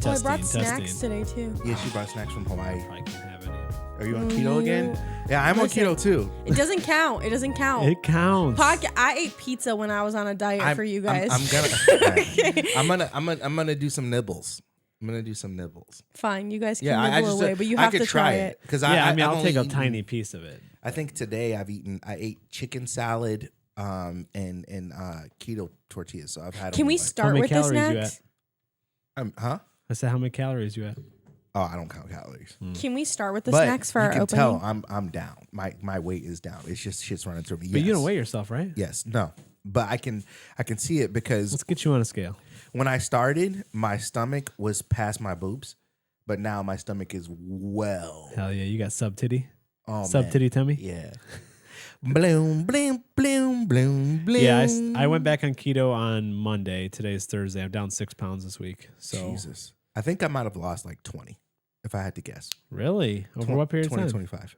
I brought snacks today too. Yeah, she brought snacks from Hawaii. I can't have any. Are you on keto again? Yeah, I'm on keto too. It doesn't count. It doesn't count. It counts. I ate pizza when I was on a diet for you guys. I'm gonna do some nibbles. I'm gonna do some nibbles. Fine, you guys can nibble away, but you have to try it. Because I'll take a tiny piece of it. I think today I ate chicken salad and keto tortillas. So I've had. Can we start with the snacks? Huh? I said, how many calories you at? Oh, I don't count calories. Can we start with the snacks for our opening? You can tell I'm down. My weight is down. It's just shit's running through me. But you don't weigh yourself, right? Yes. No. But I can see it because let's get you on a scale. When I started, my stomach was past my boobs, but now my stomach is well. Hell yeah, you got sub titty. Oh, sub titty tummy. Yeah. Bloom, bloom, bloom, bloom, bloom. Yeah, I went back on keto on Monday. Today's Thursday. I'm down 6 pounds this week. So Jesus. I think I might have lost like 20, if I had to guess. Really? Over what period of time? 2025.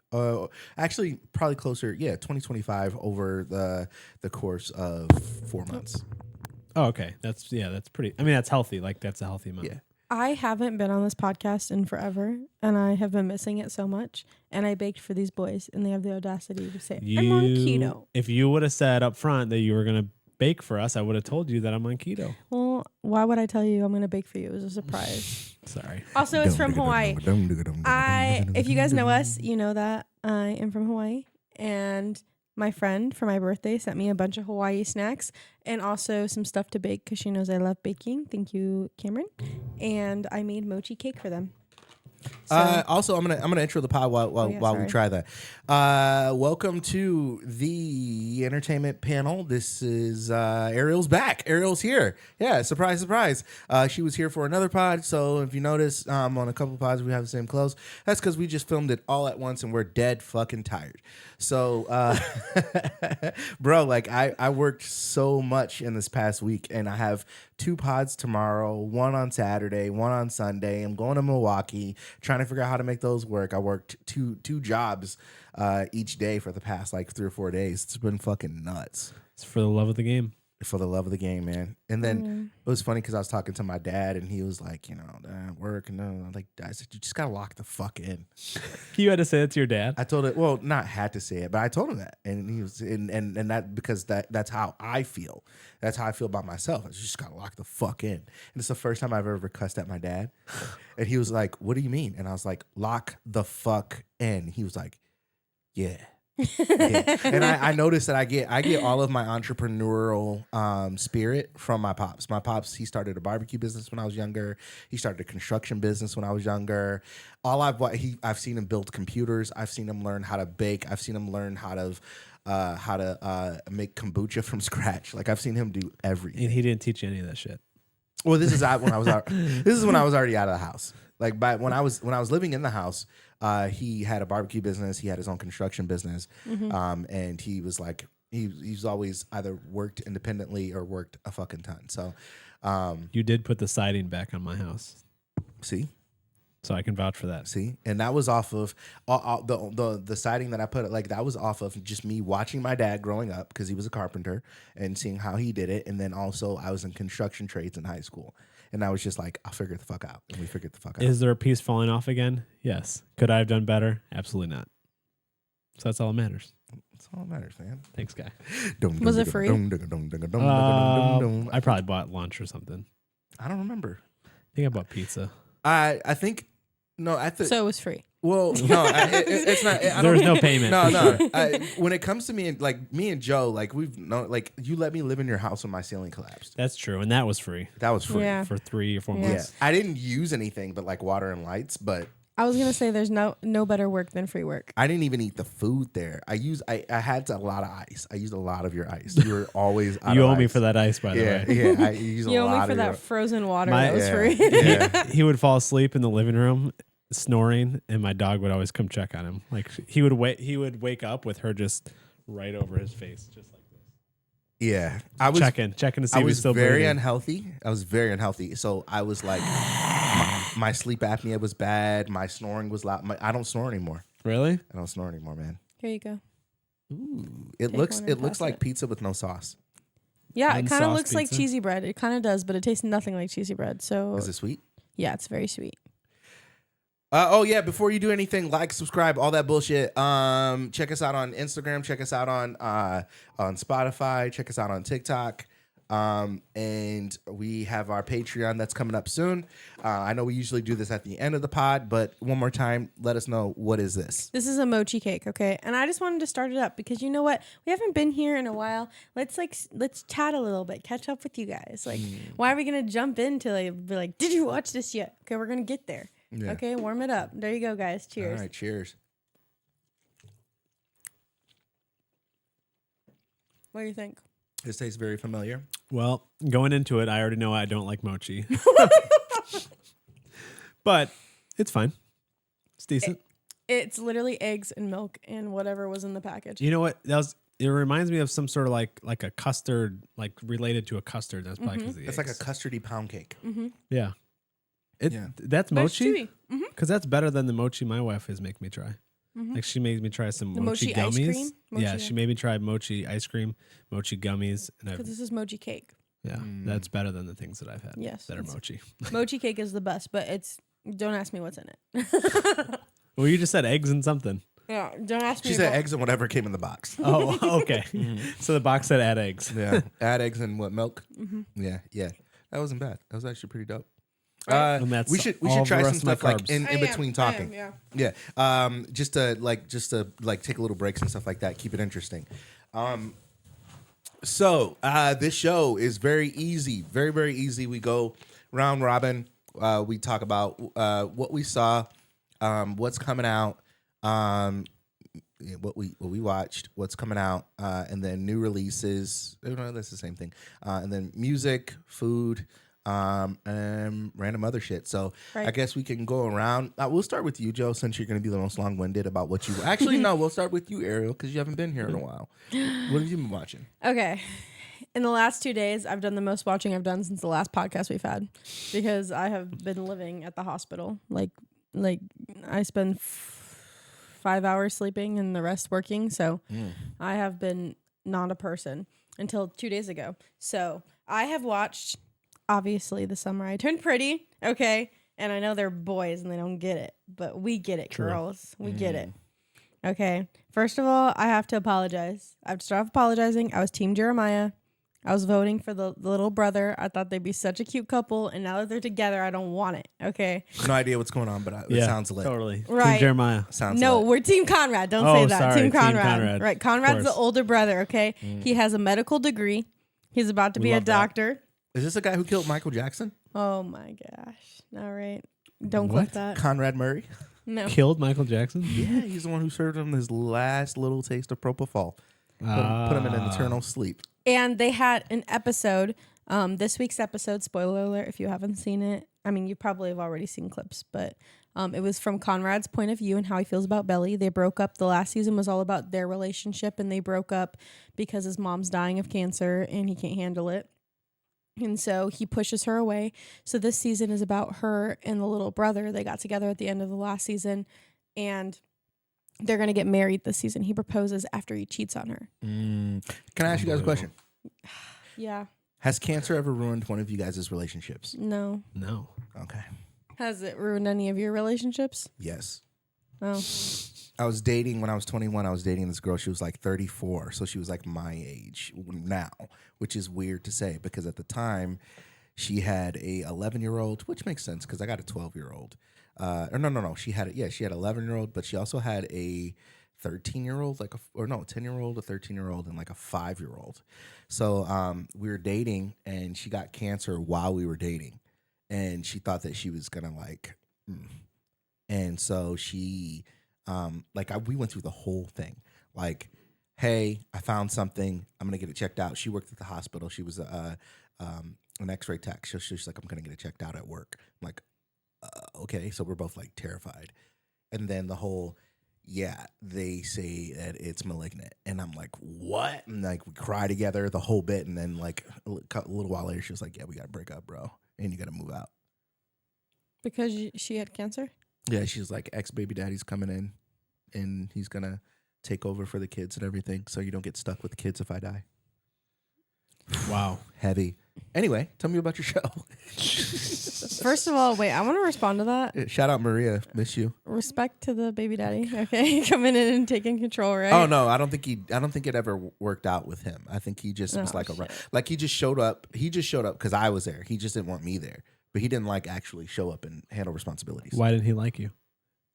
Actually, probably closer. Yeah, 2025 over the course of 4 months. Oh, okay. That's pretty. I mean, that's healthy. Like, that's a healthy amount. Yeah. I haven't been on this podcast in forever, and I have been missing it so much. And I baked for these boys, and they have the audacity to say, I'm on keto. If you would have said up front that you were going to bake for us, I would have told you that I'm on keto. Well, why would I tell you I'm going to bake for you? It was a surprise. Sorry. Also, it's from Hawaii. If you guys know us, you know that I am from Hawaii. And my friend for my birthday sent me a bunch of Hawaii snacks and also some stuff to bake because she knows I love baking. Thank you, Cameron. And I made mochi cake for them. So, also, I'm gonna intro the pod while we try that. Welcome to the entertainment panel. This is Ariel's back. Ariel's here. Yeah, surprise, surprise. She was here for another pod. So if you notice, on a couple pods we have the same clothes. That's because we just filmed it all at once and we're dead fucking tired. So, bro, like I worked so much in this past week, and I have 2 pods tomorrow, 1 on Saturday, 1 on Sunday. I'm going to Milwaukee, trying to figure out how to make those work. I worked two jobs each day for the past like 3 or 4 days. It's been fucking nuts. It's for the love of the game. For the love of the game, man. And then it was funny because I was talking to my dad, and he was like, work. And I said, you just got to lock the fuck in. You had to say that to your dad? I told it, well, not had to say it, but I told him that. And he was, and that, because that's how I feel. That's how I feel about myself. I just got to lock the fuck in. And it's the first time I've ever cussed at my dad. And he was like, what do you mean? And I was like, lock the fuck in. He was like, yeah. Yeah. And I noticed that I get all of my entrepreneurial spirit from my pops. My pops, he started a barbecue business when I was younger. He started a construction business when I was younger. I've seen him build computers. I've seen him learn how to bake. I've seen him learn how to make kombucha from scratch. Like I've seen him do everything. And he didn't teach you any of that shit. Well, this is when I was already out of the house. Like when I was living in the house, he had a barbecue business. He had his own construction business, and he was like he's always either worked independently or worked a fucking ton. So you did put the siding back on my house. See, so I can vouch for that. See, and that was off of the siding that I put. Like that was off of just me watching my dad growing up because he was a carpenter and seeing how he did it, and then also I was in construction trades in high school. And I was just like, I'll figure it the fuck out. And we figured the fuck out. Is there a piece falling off again? Yes. Could I have done better? Absolutely not. So that's all that matters. That's all that matters, man. Thanks, guy. Was it free? I probably bought lunch or something. I don't remember. I think I bought pizza. I think, no, so it was free. Well, no, it's not. There was no payment. No. When it comes to me and Joe, like we've known, like you let me live in your house when my ceiling collapsed. That's true, and that was free. That was free for 3 or 4 months. Yeah. I didn't use anything but like water and lights, but I was gonna say there's no better work than free work. I didn't even eat the food there. I had a lot of ice. I used a lot of your ice. You were always out you of owe ice. me for that ice, by the way. Yeah, I used you a lot. You owe me for that frozen water that was free. Yeah. He would fall asleep in the living room snoring, and my dog would always come check on him. Like he would wake up with her just right over his face, just like this. Yeah, I was checking to see if he's still very breathing. unhealthy. I was very unhealthy. So I was like, my sleep apnea was bad. My snoring was loud. I don't snore anymore. Really? I don't snore anymore, man. Here you go. Ooh, it looks like pizza with no sauce. Yeah, it kind of looks pizza? like cheesy bread. It kind of does, but it tastes nothing like cheesy bread. So is it sweet? Yeah, it's very sweet. Oh yeah, before you do anything, like, subscribe, all that bullshit. Check us out on Instagram, check us out on Spotify, check us out on TikTok. And we have our Patreon that's coming up soon. I know we usually do this at the end of the pod, but one more time, let us know, what is this? This is a mochi cake, okay? And I just wanted to start it up because you know what? We haven't been here in a while. Let's chat a little bit, catch up with you guys. Like, why are we gonna jump into be like, did you watch this yet? Okay, we're gonna get there. Yeah. Okay, warm it up. There you go, guys. Cheers. All right, cheers. What do you think? This tastes very familiar. Well, going into it, I already know I don't like mochi. But it's fine. It's decent. It's literally eggs and milk and whatever was in the package. You know what? It reminds me of some sort of like a custard, like related to a custard. That's probably because it's like a custardy pound cake. Mm-hmm. Yeah. That's mochi? Because that's better than the mochi my wife is making me try. Mm-hmm. Like she made me try some mochi gummies. Ice cream? Yeah, she made me try mochi ice cream, mochi gummies. Because this is mochi cake. Yeah, that's better than the things that I've had. Yes. That are mochi. Mochi cake is the best, but don't ask me what's in it. Well, you just said eggs and something. Yeah, don't ask me. She said eggs and whatever came in the box. Oh, okay. So the box said add eggs. Yeah, add eggs and what, milk? Mm-hmm. Yeah. That wasn't bad. That was actually pretty dope. Right. We should try some stuff like in between talking. Yeah. Just to take a little breaks and stuff like that. Keep it interesting. So this show is very easy, very, very easy. We go round robin. We talk about what we saw, what's coming out, what we watched, what's coming out, and then new releases. No, that's the same thing. And then music, food. And random other shit. So I guess we can go around. We'll start with you, Joe, since you're going to be the most long-winded about what you... Actually, no, we'll start with you, Ariel, because you haven't been here in a while. What have you been watching? Okay. In the last 2 days, I've done the most watching I've done since the last podcast we've had because I have been living at the hospital. Like I spend 5 hours sleeping and the rest working. So I have been not a person until 2 days ago. So I have watched... Obviously, The Summer I Turned Pretty, okay? And I know they're boys and they don't get it, but we get it, girls. We get it. Okay? First of all, I have to apologize. I have to start off apologizing. I was Team Jeremiah. I was voting for the little brother. I thought they'd be such a cute couple, and now that they're together, I don't want it, okay? No idea what's going on, but it sounds lit. Totally. Right. Team Jeremiah. Sounds no, lit. we're Team Conrad. Don't say that. Sorry. Team Conrad. Team Conrad. Right. Conrad's the older brother, okay? He has a medical degree. He's about to be a doctor. Is this a guy who killed Michael Jackson? Oh my gosh. All right. Don't clip that. Conrad Murray? No. Killed Michael Jackson? Yeah, he's the one who served him his last little taste of propofol. Put him in an eternal sleep. And they had an episode, this week's episode, spoiler alert if you haven't seen it. I mean, you probably have already seen clips, but it was from Conrad's point of view and how he feels about Belly. They broke up. The last season was all about their relationship, and they broke up because his mom's dying of cancer and he can't handle it. And so he pushes her away. So this season is about her and the little brother. They got together at the end of the last season, and they're going to get married this season. He proposes after he cheats on her. Can I ask you guys a question? Yeah. Has cancer ever ruined one of you guys' relationships? No. Okay. Has it ruined any of your relationships? Yes. Oh. I was dating when I was 21. I was dating this girl. She was like 34. So she was like my age now, which is weird to say because at the time she had a 11-year-old, which makes sense because I got a 12-year-old. No. She had 11-year-old, but she also had a 13-year-old, 10-year-old, a 13-year-old, and like a 5-year-old. So we were dating and she got cancer while we were dating. And she thought that she was going to And so she... we went through the whole thing. Like, hey, I found something. I'm gonna get it checked out. She worked at the hospital. She was an X-ray tech. She's like, I'm gonna get it checked out at work. I'm like, okay. So we're both like terrified. And then the whole, they say that it's malignant, and I'm like, what? And like we cry together the whole bit, and then like a little while later, she was like, yeah, we gotta break up, bro, and you gotta move out because she had cancer. Yeah, she's like, ex-baby daddy's coming in, and he's going to take over for the kids and everything, so you don't get stuck with the kids if I die. Wow. Heavy. Anyway, tell me about your show. First of all, wait, I want to respond to that. Shout out Maria, miss you. Respect to the baby daddy. Okay, coming in and taking control, right? Oh no, I don't think it ever worked out with him. I think he just was like he just showed up. He just showed up because I was there. He just didn't want me there, but he didn't like actually show up and handle responsibilities. Why didn't he like you?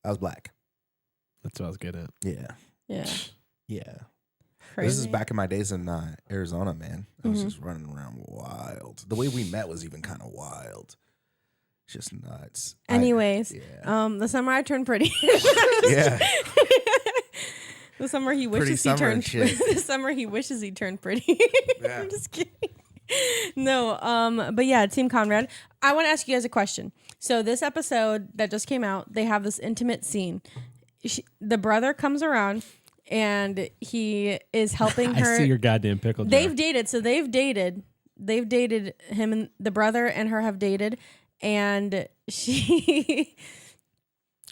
I was black. That's what I was getting at. Yeah. Crazy. This is back in my days in Arizona, man. I was just running around wild. The way we met was even kind of wild. Just nuts. Anyways, the summer I turned pretty. Yeah. The summer he wishes he turned pretty. The summer he wishes he turned pretty. Yeah. I'm just kidding. No, but yeah, Team Conrad. I want to ask you guys a question. So this episode that just came out, they have this intimate scene. The brother comes around and he is helping her. I see your goddamn pickle jar. They've dated. So they've dated. Him and the brother and her have dated. And she...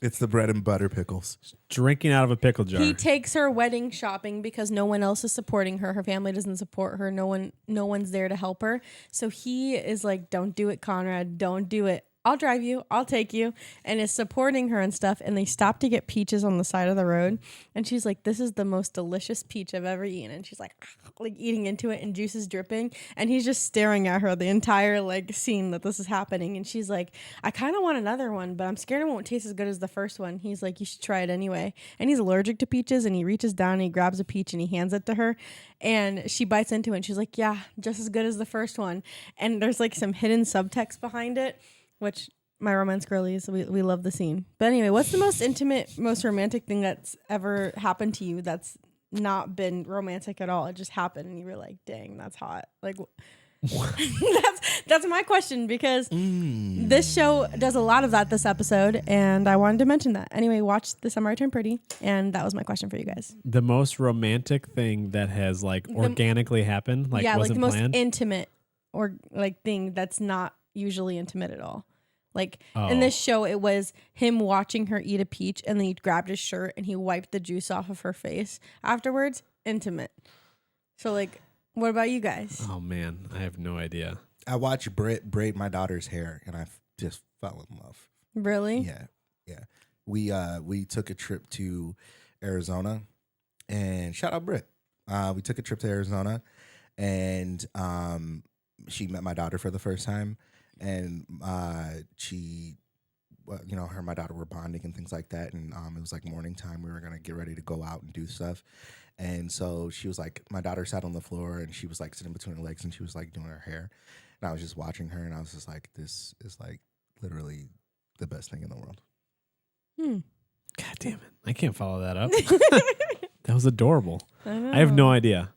It's the bread and butter pickles. Drinking out of a pickle jar. He takes her wedding shopping because no one else is supporting her. Her family doesn't support her. No one's there to help her. So he is like, don't do it, Conrad. Don't do it. I'll drive you. I'll take you. And is supporting her and stuff. And they stop to get peaches on the side of the road. And she's like, this is the most delicious peach I've ever eaten. And she's like eating into it and juice is dripping. And he's just staring at her the entire scene that this is happening. And she's like, I kind of want another one, but I'm scared it won't taste as good as the first one. He's like, you should try it anyway. And he's allergic to peaches. And he reaches down and he grabs a peach and he hands it to her. And she bites into it. And she's like, yeah, just as good as the first one. And there's some hidden subtext behind it. Which my romance girlies, we love the scene. But anyway, what's the most intimate, most romantic thing that's ever happened to you that's not been romantic at all? It just happened and you were like, dang, that's hot. That's my question because this show does a lot of that this episode and I wanted to mention that. Anyway, watch The Summer I Turned Pretty and that was my question for you guys. The most romantic thing that has organically happened, wasn't the most planned? Intimate or thing that's not usually intimate at all. In this show, it was him watching her eat a peach and then he grabbed his shirt and he wiped the juice off of her face. Afterwards, intimate. So, what about you guys? Oh, man. I have no idea. I watched Britt braid my daughter's hair and I just fell in love. Really? Yeah. We took a trip to Arizona and shout out Britt. We took a trip to Arizona and she met my daughter for the first time. And she, her and my daughter were bonding and things like that. And it was morning time. We were going to get ready to go out and do stuff. And so she was my daughter sat on the floor and she was sitting between her legs and she was doing her hair. And I was just watching her and I was just this is literally the best thing in the world. God damn it. I can't follow that up. That was adorable. I have no idea.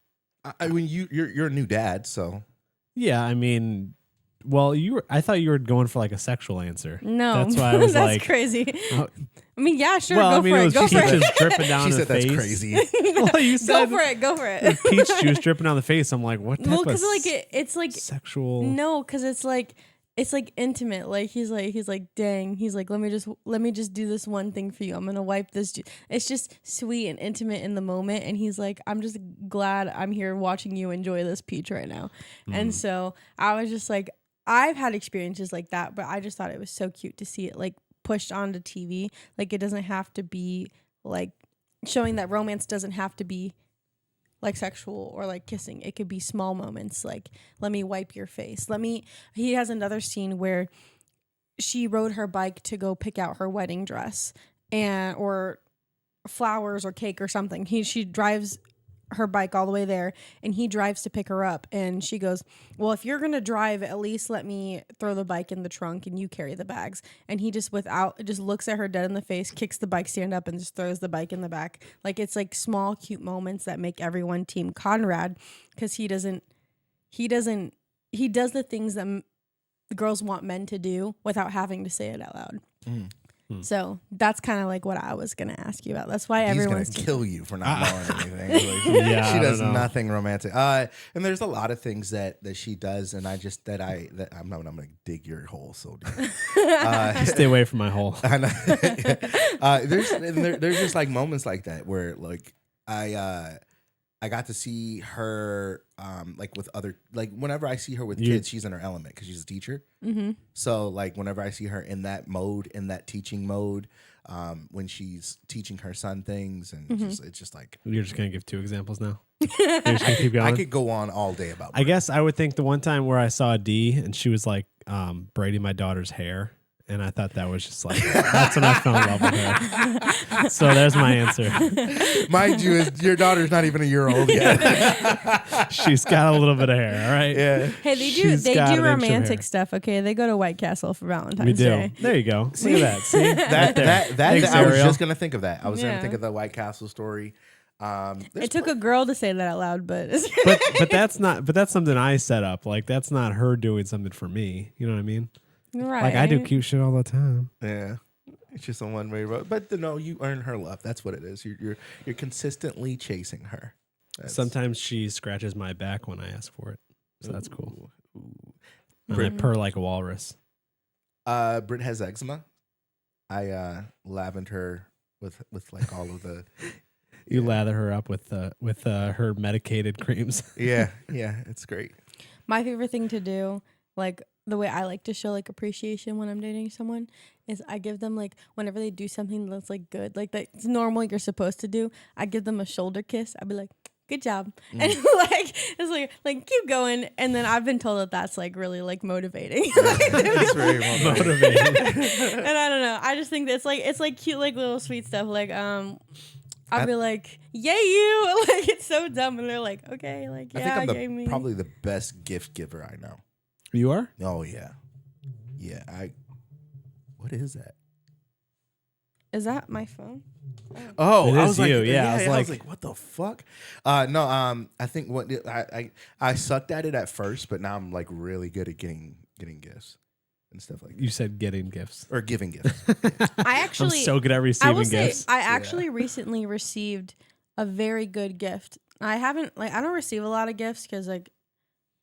I mean, you're a new dad, so. Yeah, I mean... Well, I thought you were going for a sexual answer. No, that's why I was that's crazy. I mean, yeah, sure, well, go for it. Go for it. Dripping down she her said face. That's crazy. Well, you said go for it. Peach juice dripping down the face. I'm like, what type of it's sexual? No, because it's intimate. He's like, dang. He's like, let me just do this one thing for you. I'm gonna wipe this. It's just sweet and intimate in the moment. And he's like, I'm just glad I'm here watching you enjoy this peach right now. And so I was just like. I've had experiences like that, but I just thought it was so cute to see it pushed onto TV. It doesn't have to be showing that romance doesn't have to be sexual or kissing. It could be small moments let me wipe your face. He has another scene where she rode her bike to go pick out her wedding dress or flowers or cake or something. She drives her bike all the way there and he drives to pick her up and she goes, well, if you're gonna drive, at least let me throw the bike in the trunk and you carry the bags. And he just looks at her dead in the face, kicks the bike stand up and just throws the bike in the back. It's small cute moments that make everyone Team Conrad because he does the things that girls want men to do without having to say it out loud. So that's kind of what I was gonna ask you about. That's why everyone's gonna kill you for not knowing anything. Yeah, she does nothing romantic. And there's a lot of things that she does, and I'm gonna dig your hole so deep. Stay away from my hole. I know. There's just moments like that where I got to see her like with other, like whenever I see her with kids, she's in her element because she's a teacher. Mm-hmm. So like whenever I see her in that mode, in that teaching mode, when she's teaching her son things, and it's just like, you're just gonna give 2 examples now. You're just gonna keep going? I could go on all day about. I guess I would think the one time where I saw D and she was like braiding my daughter's hair. And I thought that was just like, that's when I fell in love with her. So there's my answer. Mind you, your daughter's not even a year old yet. She's got a little bit of hair, all right? Yeah. Hey, they do romantic stuff, okay? They go to White Castle for Valentine's Day. There you go. See that. See? That I was just going to think of that. I was going to think of the White Castle story. It took a girl to say that out loud, but that's something I set up. Like, that's not her doing something for me. You know what I mean? Right. Like I do cute shit all the time. Yeah. It's just a one-way road. But no, you earn her love. That's what it is. You're consistently chasing her. Sometimes she scratches my back when I ask for it. So that's cool. And I purr like a walrus. Britt has eczema. I lavend her with like all of the You lather her up with her medicated creams. Yeah, it's great. My favorite thing to do, like the way I like to show like appreciation when I'm dating someone, is I give them like whenever they do something that's like good, like that's normal you're supposed to do, I give them a shoulder kiss. I'd be like, good job. And like it's like keep going. And then I've been told that that's like really like motivating. It's very motivating. And I don't know. I just think that it's like cute like little sweet stuff. Like I'll be like, yay you. Like it's so dumb. And they're like, okay, like yeah, I think yay I'm me. Probably the best gift giver I know. You are? Oh yeah. Yeah. What is that? Is that my phone? Oh, I was like, yeah. I was like, what the fuck? No, I think what I sucked at it at first, but now I'm like really good at getting gifts and stuff like that. You said getting gifts or giving gifts. I'm so good at receiving gifts. I actually recently received a very good gift. I don't receive a lot of gifts because like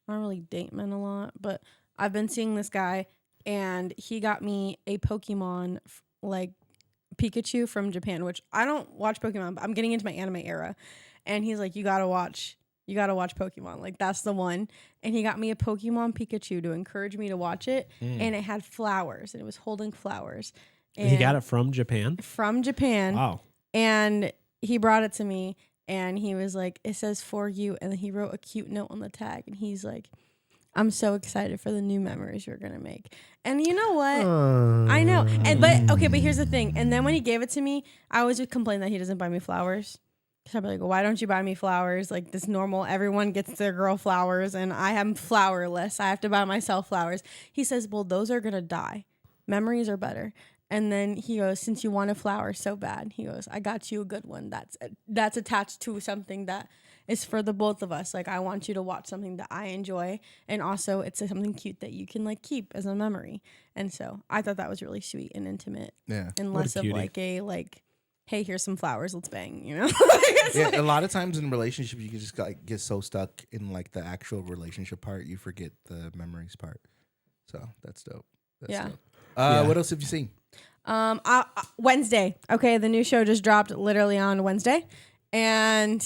I don't really date men a lot, but I've been seeing this guy and he got me a Pokemon like Pikachu from Japan, which I don't watch Pokemon, but I'm getting into my anime era. And he's like, you gotta watch Pokemon. Like that's the one. And he got me a Pokemon Pikachu to encourage me to watch it. And it had flowers and it was holding flowers. And he got it from Japan? From Japan. Wow. And he brought it to me and he was like, it says for you. And then he wrote a cute note on the tag. And he's like, I'm so excited for the new memories you're going to make. And you know what? I know. But here's the thing. And then when he gave it to me, I always would complain that he doesn't buy me flowers. So I'd be like, why don't you buy me flowers? Like this normal, everyone gets their girl flowers and I am flowerless. I have to buy myself flowers. He says, well, those are going to die. Memories are better. And then he goes, since you want a flower so bad, he goes, I got you a good one that's attached to something that is for the both of us. Like I want you to watch something that I enjoy, and also it's something cute that you can like keep as a memory. And so I thought that was really sweet and intimate. Yeah, and less of like a like, hey, here's some flowers, let's bang. You know? Yeah, a lot of times in relationships you can just like get so stuck in like the actual relationship part, you forget the memories part. So that's dope. That's dope. What else have you seen? Wednesday. Okay, the new show just dropped literally on Wednesday, and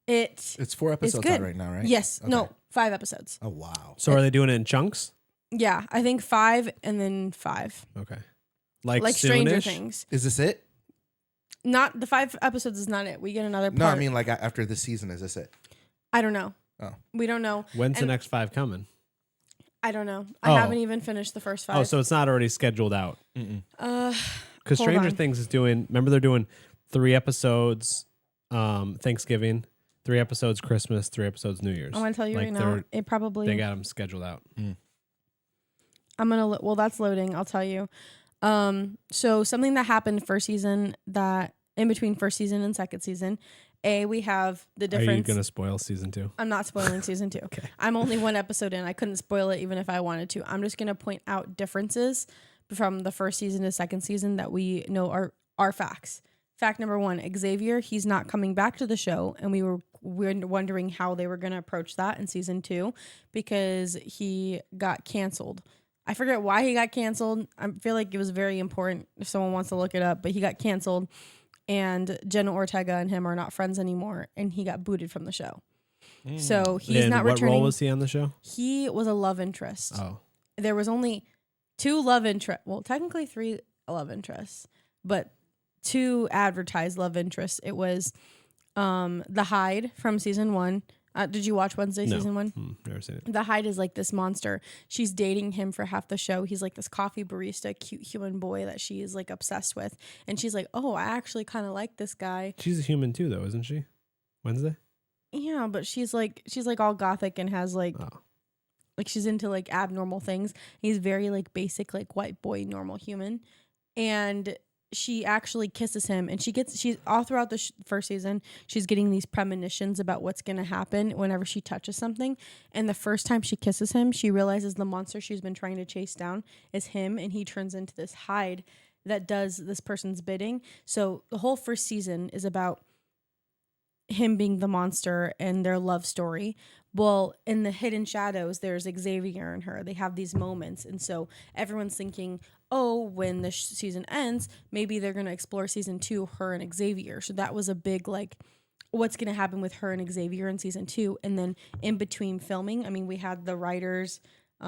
it's 4 episodes out right now, right? Yes. Okay. No, 5 episodes. Oh wow. So are they doing it in chunks? Yeah, I think 5 and then 5. Okay. Like Stranger Things. Is this it? Not the 5 episodes is not it. We get another part. No, I mean like after this season, is this it? I don't know. Oh. We don't know. When's the next 5 coming? I don't know. I haven't even finished the first 5. Oh, so it's not already scheduled out. Because Stranger Things is doing, remember they're doing 3 episodes Thanksgiving, 3 episodes Christmas, 3 episodes New Year's. I'm going to tell you right now, it probably... They got them scheduled out. I'm going to... Well, that's loading, I'll tell you. So something that happened first season that... In between first season and second season, we have the difference. Are you going to spoil season 2? I'm not spoiling season 2. Okay. I'm only 1 episode in. I couldn't spoil it even if I wanted to. I'm just going to point out differences from the first season to second season that we know are facts. Fact number 1, Xavier, he's not coming back to the show. And we're wondering how they were going to approach that in season 2 because he got canceled. I forget why he got canceled. I feel like it was very important if someone wants to look it up, but he got canceled. and Jenna Ortega and him are not friends anymore, and he got booted from the show. So he's not returning. What role was he on the show? He was a love interest. Oh. There was only 2 love interests. Well, technically 3 love interests, but 2 advertised love interests. It was the Hyde from season 1. Did you watch Wednesday season 1? Never seen it. The Hyde is like this monster. She's dating him for half the show. He's like this coffee barista, cute human boy that she's like obsessed with. And she's like, oh, I actually kind of like this guy. She's a human too, though, isn't she? Wednesday? Yeah, but she's like all gothic and has like she's into like abnormal things. He's very like basic, like white boy, normal human. And she actually kisses him, and she's all throughout the first season, she's getting these premonitions about what's going to happen whenever she touches something. And the first time she kisses him, she realizes the monster she's been trying to chase down is him, and he turns into this Hyde that does this person's bidding. So the whole first season is about him being the monster and their love story. Well, in the hidden shadows, there's Xavier and her. They have these moments. And so everyone's thinking, oh, when the season ends, maybe they're going to explore season 2, her and Xavier. So that was a big, like, what's going to happen with her and Xavier in season 2. And then in between filming, I mean, we had the writers, we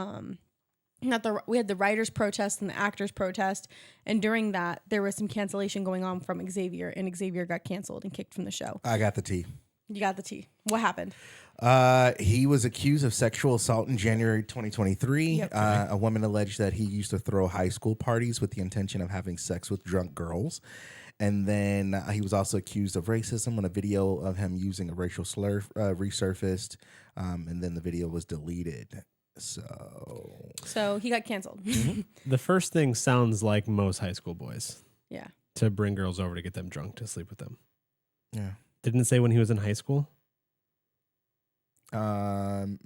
had the writers protest and the actors protest. And during that, there was some cancellation going on from Xavier, and Xavier got canceled and kicked from the show. I got the tea. You got the tea. What happened? He was accused of sexual assault in January 2023. Yep. A woman alleged that he used to throw high school parties with the intention of having sex with drunk girls. And then he was also accused of racism when a video of him using a racial slur resurfaced. And then the video was deleted. So he got canceled. Mm-hmm. The first thing sounds like most high school boys. Yeah. To bring girls over to get them drunk to sleep with them. Yeah. Didn't it say when he was in high school? No.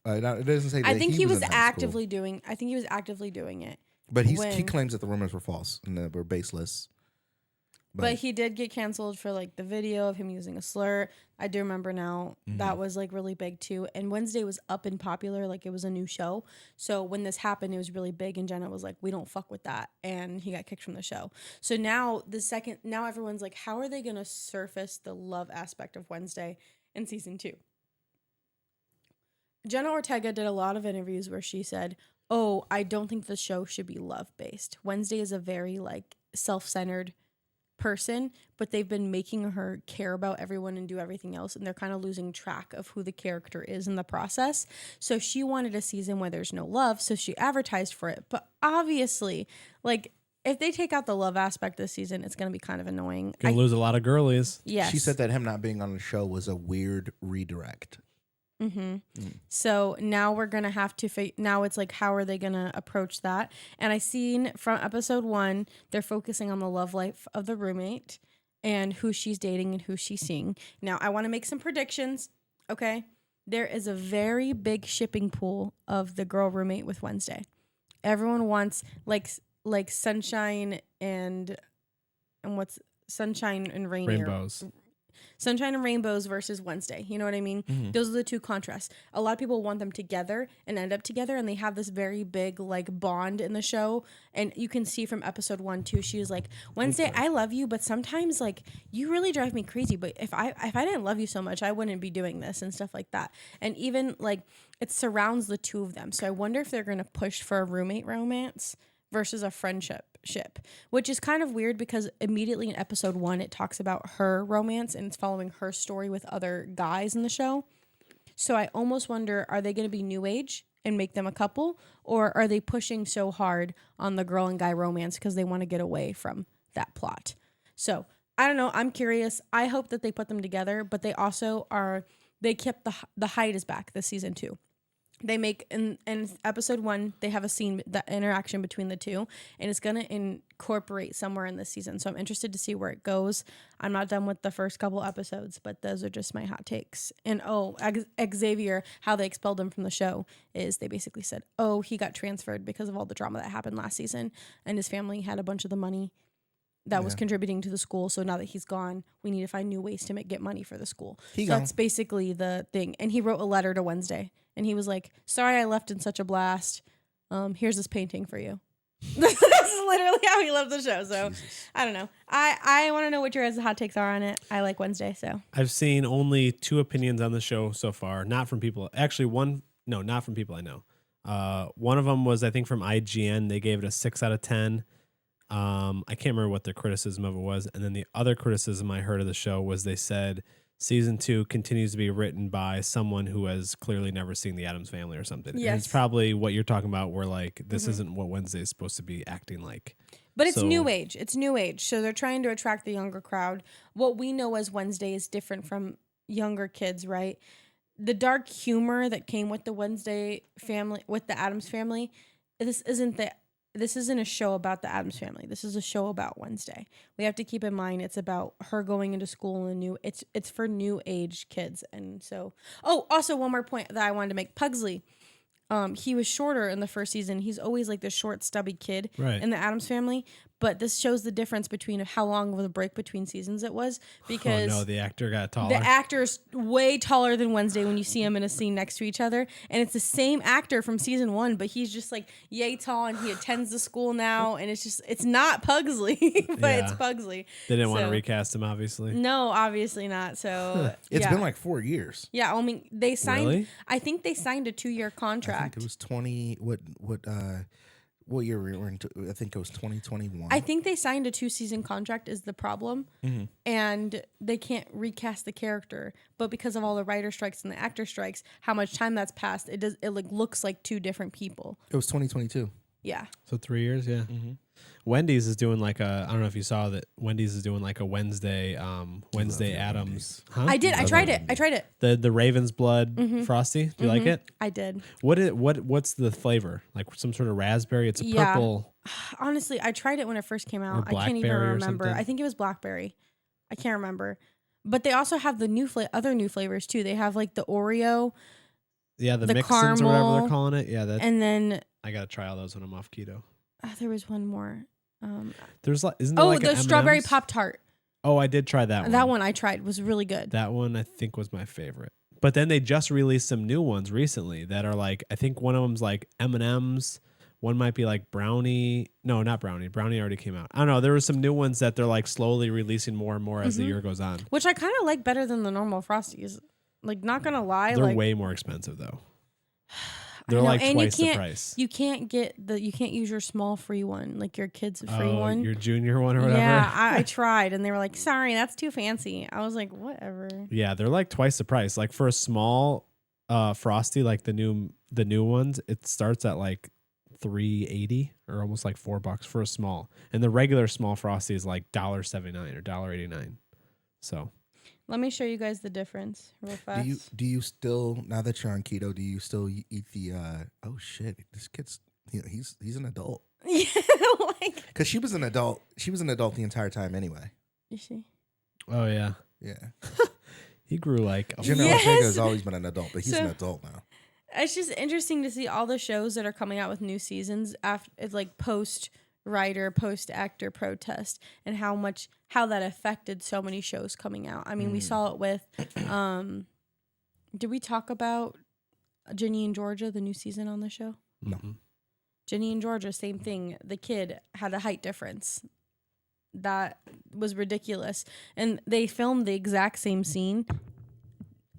It doesn't say that. I think he was actively doing it. But he claims that the rumors were false and that were baseless. But he did get canceled for like the video of him using a slur. I do remember now. Mm-hmm. That was like really big too. And Wednesday was up and popular, like it was a new show. So when this happened, it was really big. And Jenna was like, "We don't fuck with that," and he got kicked from the show. So now everyone's like, how are they gonna surface the love aspect of Wednesday in season 2? Jenna Ortega did a lot of interviews where she said, "Oh, I don't think the show should be love based. Wednesday is a very like self-centered person, but they've been making her care about everyone and do everything else, and they're kind of losing track of who the character is in the process." So she wanted a season where there's no love, so she advertised for it. But obviously, like, if they take out the love aspect this season, it's going to be kind of annoying. Gonna lose a lot of girlies. Yes. She said that him not being on the show was a weird redirect. Mm-hmm. So now we're gonna have to now it's like, how are they gonna approach that? And I seen from episode 1, they're focusing on the love life of the roommate and who she's dating and who she's seeing. Now I want to make some predictions. Okay, there is a very big shipping pool of the girl roommate with Wednesday. Everyone wants like sunshine and what's sunshine and rainbows. Sunshine and Rainbows versus Wednesday. You know what I mean? Mm-hmm. Those are the 2 contrasts. A lot of people want them together and end up together, and they have this very big like bond in the show. And you can see from episode 1 too, she was like, "Wednesday, I love you, but sometimes like you really drive me crazy. But if I didn't love you so much, I wouldn't be doing this," and stuff like that. And even like it surrounds the 2 of them. So I wonder if they're gonna push for a roommate romance versus a friendship, which is kind of weird because immediately in episode 1, it talks about her romance and it's following her story with other guys in the show. So I almost wonder, are they going to be new age and make them a couple, or are they pushing so hard on the girl and guy romance because they want to get away from that plot? So I don't know. I'm curious. I hope that they put them together, but they also they kept the Hyde is back this season 2. They make in episode 1, they have a scene, the interaction between the 2, and it's going to incorporate somewhere in this season. So I'm interested to see where it goes. I'm not done with the first couple episodes, but those are just my hot takes. And Xavier, how they expelled him from the show is they basically said, oh, he got transferred because of all the drama that happened last season, and his family had a bunch of the money that was contributing to the school. So now that he's gone, we need to find new ways to get money for the school. That's basically the thing. And he wrote a letter to Wednesday, and he was like, "Sorry I left in such a blast. Here's this painting for you." This is literally how he loves the show. So Jesus. I don't know. I want to know what your guys' hot takes are on it. I like Wednesday. So I've seen only 2 opinions on the show so far. Not from people. Actually, not from people I know. One of them was, I think, from IGN. They gave it a 6 out of 10. I can't remember what their criticism of it was. And then the other criticism I heard of the show was they said season 2 continues to be written by someone who has clearly never seen the Addams Family or something. Yes. And it's probably what you're talking about where like this isn't what Wednesday is supposed to be acting like. But it's new age. It's new age. So they're trying to attract the younger crowd. What we know as Wednesday is different from younger kids, right? The dark humor that came with the Wednesday family, with the Addams Family, this isn't a show about the Addams Family. This is a show about Wednesday. We have to keep in mind it's about her going into school and it's for new age kids. And so, also one more point that I wanted to make. Pugsley, he was shorter in the first season. He's always like the short, stubby kid in the Addams Family. But this shows the difference between how long of a break between seasons it was. Because the actor got taller. The actor's way taller than Wednesday when you see him in a scene next to each other. And it's the same actor from season 1, but he's just like yay tall and he attends the school now. And it's not Pugsley, but it's Pugsley. They didn't want to recast him, obviously. No, obviously not. So it's been like 4 years. Yeah, I mean, they signed, really? I think they signed a 2-year contract. I think it was 20, what year we were into? I think it was 2021. I think they signed a 2-season contract is the problem. Mm-hmm. And they can't recast the character. But because of all the writer strikes and the actor strikes, how much time that's passed, it looks like 2 different people. It was 2022. Yeah. So 3 years, yeah. Mm-hmm. Wendy's is doing like I don't know if you saw that Wendy's is doing like a Wednesday Addams. Huh? I did. I tried it. The Raven's Blood Frosty. Do you like it? I did. What's the flavor? Like some sort of raspberry? It's a purple. Honestly, I tried it when it first came out. I can't even remember. I think it was blackberry. I can't remember. But they also have the other new flavors too. They have like the Oreo. Yeah, the mix-ins or whatever they're calling it. Yeah, and then I gotta try all those when I'm off keto. There was one more. There's like the strawberry Pop-Tart. Oh, I did try that one. That one I tried was really good. That one I think was my favorite. But then they just released some new ones recently that are like, I think one of them's like M&M's. One might be like brownie. No, not brownie. Brownie already came out. I don't know. There were some new ones that they're like slowly releasing more and more as the year goes on. Which I kind of like better than the normal Frosties. Like, not gonna lie. They're way more expensive though. They're like twice the price. You can't use your small free one, like your kid's free one. Your junior one or whatever. Yeah, I tried and they were like, sorry, that's too fancy. I was like, whatever. Yeah, they're like twice the price. Like for a small Frosty, like the new ones, it starts at like $3.80 or almost like $4 for a small. And the regular small Frosty is like $1.79 or $1.89. So let me show you guys the difference real fast. Do you still, now that you're on keto, do you still eat the oh shit, this kid's he's an adult. Yeah, like, because she was an adult the entire time anyway. Is she? Oh yeah. Yeah. He grew like General Ortega has always been an adult, but he's an adult now. It's just interesting to see all the shows that are coming out with new seasons after it's like post writer, post actor protest, and how that affected so many shows coming out. I mean, we saw it with did we talk about Ginny and Georgia, the new season on the show? No. Ginny and Georgia, same thing. The kid had a height difference that was ridiculous, and they filmed the exact same scene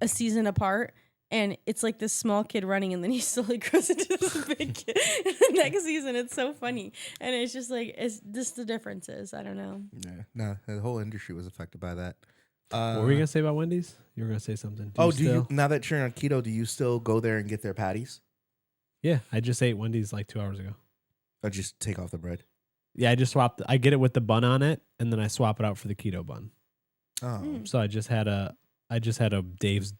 a season apart. And it's like this small kid running, and then he slowly grows into this big kid. The next season, it's so funny, and it's just like it's just the differences. I don't know. Yeah, no, the whole industry was affected by that. What were you gonna say about Wendy's? You were gonna say something. Do you now that you're on keto, do you still go there and get their patties? Yeah, I just ate Wendy's like 2 hours ago. I just take off the bread. Yeah, I just swapped. I get it with the bun on it, and then I swap it out for the keto bun. Oh, so I just had a Dave's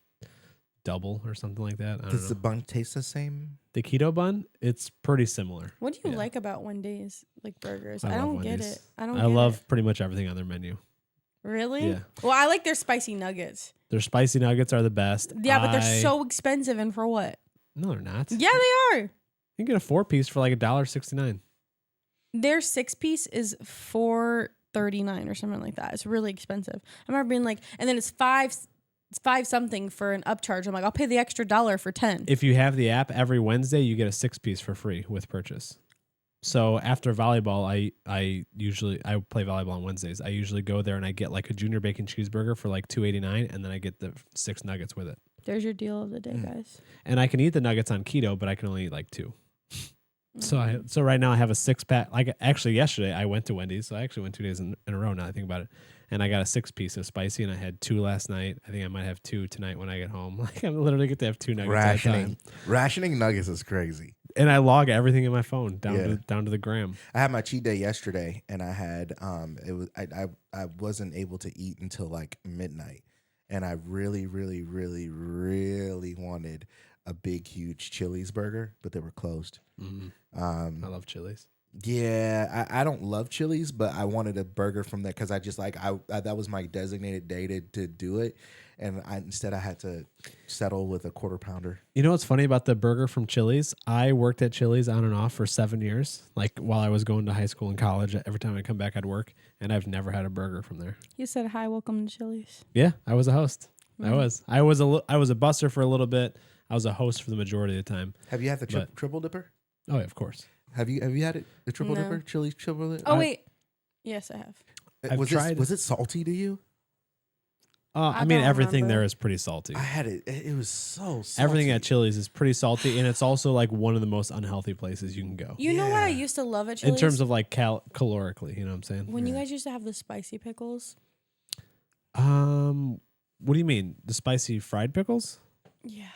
double or something like that. Does the bun taste the same? The keto bun, it's pretty similar. What do you like about Wendy's, like burgers? I don't get it. I love pretty much everything on their menu. Really? Yeah. Well, I like their spicy nuggets. Their spicy nuggets are the best. Yeah, but they're so expensive, and for what? No, they're not. Yeah, they are. You can get a 4-piece for like $1.69. Their 6-piece is $4.39 or something like that. It's really expensive. I remember being like, and then it's $5 something for an upcharge. I'm like, I'll pay the extra $1 for 10. If you have the app, every Wednesday you get a 6-piece for free with purchase. So after volleyball, I play volleyball on Wednesdays. I usually go there and I get like a junior bacon cheeseburger for like $2.89, and then I get the 6 nuggets with it. There's your deal of the day, guys. And I can eat the nuggets on keto, but I can only eat like 2. So right now I have a 6-pack. Like actually yesterday I went to Wendy's, so I actually went 2 days in a row now I think about it. And I got a 6-piece of spicy, and I had 2 last night. I think I might have 2 tonight when I get home. Like I literally get to have 2 nuggets at a time. Rationing nuggets is crazy. And I log everything in my phone down to the gram. I had my cheat day yesterday, and I had I wasn't able to eat until like midnight, and I really, really, really, really wanted a big, huge Chili's burger, but they were closed. I love Chili's. Yeah, I don't love Chili's, but I wanted a burger from there because I just like I that was my designated day to do it, and instead I had to settle with a quarter pounder. You know what's funny about the burger from Chili's? I worked at Chili's on and off for 7 years, like while I was going to high school and college. Every time I come back, I'd work, and I've never had a burger from there. You said hi, welcome to Chili's. Yeah, I was a host. I was a busser for a little bit. I was a host for the majority of the time. Have you had the triple dipper? Oh, yeah, of course. Have you had it? The triple dipper, Chili's triple dipper. Oh wait, yes, I have. Was it salty to you? I mean, everything there is pretty salty. I had it. It was so salty. Everything at Chili's is pretty salty, and it's also like one of the most unhealtly places you can go. You know what I used to love at Chili's? In terms of like calorically, you know what I'm saying? When you guys used to have the spicy pickles. What do you mean? The spicy fried pickles? Yeah.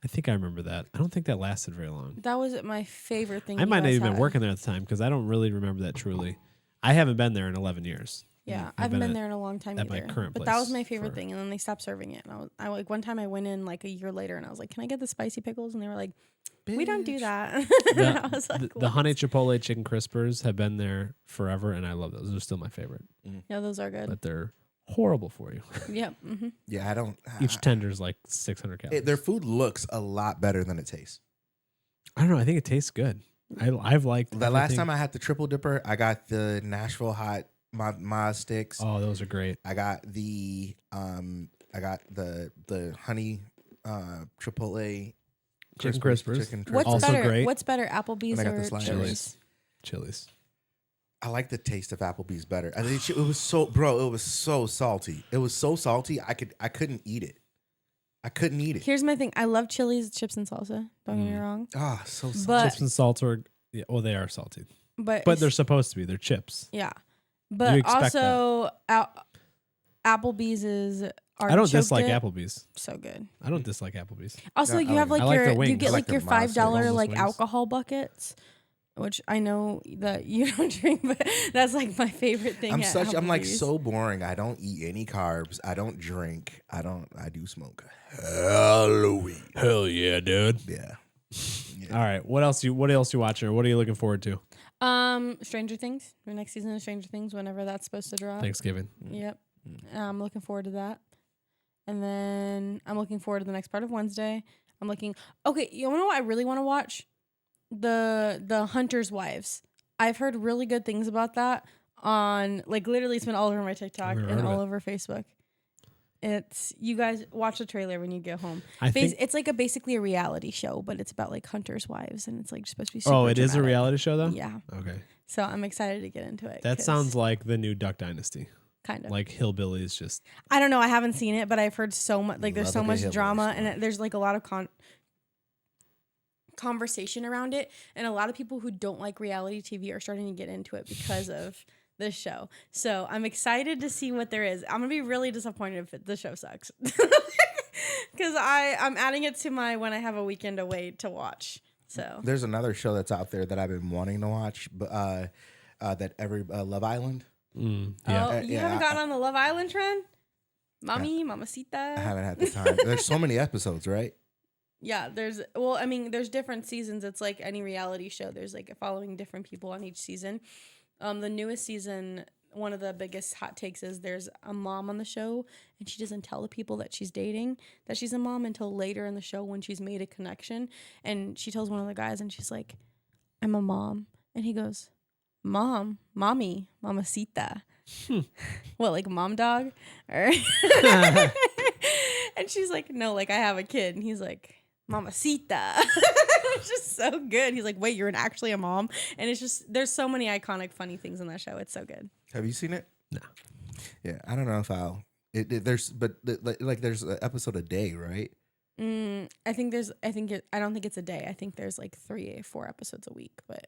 I think I remember that. I don't think that lasted very long. That was my favorite thing. I might not even been working there at the time because I don't really remember that truly. I haven't been there in 11 years. Yeah, I haven't been there in a long time at either. My current but that was my favorite thing, and then they stopped serving it. And I like one time I went in like a year later, and I was like, "Can I get the spicy pickles?" And they were like, "We don't do that." I was like, the honey chipotle chicken crispers have been there forever, and I love those. Those are still my favorite. Yeah, those are good. But they're horrible for you. Yep. Mm-hmm. Yeah, I don't. Each tender's like 600 calories. Their food looks a lot better than it tastes. I don't know. I think it tastes good. I've liked the last time I had the triple dipper. I got the Nashville hot Ma sticks. Oh, those are great. I got the honey chipotle chicken crispers. What's also better? Great. What's better, Applebee's or Chili's? I like the taste of Applebee's better. I think it was so salty. It was so salty. I couldn't eat it. I couldn't eat it. Here's my thing. I love Chili's chips and salsa. Don't get me wrong. Ah, so salty. But, chips and salsa are they are salty. But they're supposed to be. They're chips. Yeah. But also Applebee's is I don't dislike Applebee's. So good. I don't dislike Applebee's. Also, you have you get like your $5 like alcohol buckets, which I know that you don't drink, but that's like my favorite thing. I'm like so boring. I don't eat any carbs. I don't drink. I do smoke. Halloween. Hell yeah, dude. Yeah. All right. What else you watching, or what are you looking forward to? Stranger Things. The next season of Stranger Things, whenever that's supposed to drop. Thanksgiving. Yep. I'm looking forward to that. And then I'm looking forward to the next part of Wednesday. Okay, you know what I really want to watch? The Hunter's Wives. I've heard really good things about that on, like, literally it's been all over my TikTok and all over Facebook. You guys watch the trailer when you get home. It's like basically a reality show, but it's about like hunters' wives, and it's like supposed to be super dramatic. Is a reality show though? Yeah. Okay. So I'm excited to get into it. That sounds like the new Duck Dynasty. Kind of. Like hillbillies just. I don't know. I haven't seen it, but I've heard so much. Like there's so much drama, and there's like a lot of conversation around it, and a lot of people who don't like reality TV are starting to get into it because of this show. So I'm excited to see what there is. I'm gonna be really disappointed if the show sucks, because I'm adding it to my when I have a weekend away to watch. So there's another show that's out there that I've been wanting to watch, but Love Island. You haven't gotten on the Love Island trend, Mamacita. I haven't had the time. There's so many episodes, right? Yeah, there's different seasons. It's like any reality show. There's like following different people on each season. The newest season, one of the biggest hot takes is there's a mom on the show, and she doesn't tell the people that she's dating that she's a mom until later in the show when she's made a connection. And she tells one of the guys, and she's like, "I'm a mom," and he goes, "Mommy, mamacita." What, like mom dog? Or and she's like, "No, like I have a kid," and he's like, Mamacita. It's just so good. He's like, wait, you're actually a mom? And it's just, there's so many iconic, funny things in that show. It's so good. Have you seen it? No. Yeah, I don't know if I'll. There's an episode a day, right? I don't think it's a day. I think there's like 3 or 4 episodes a week, but.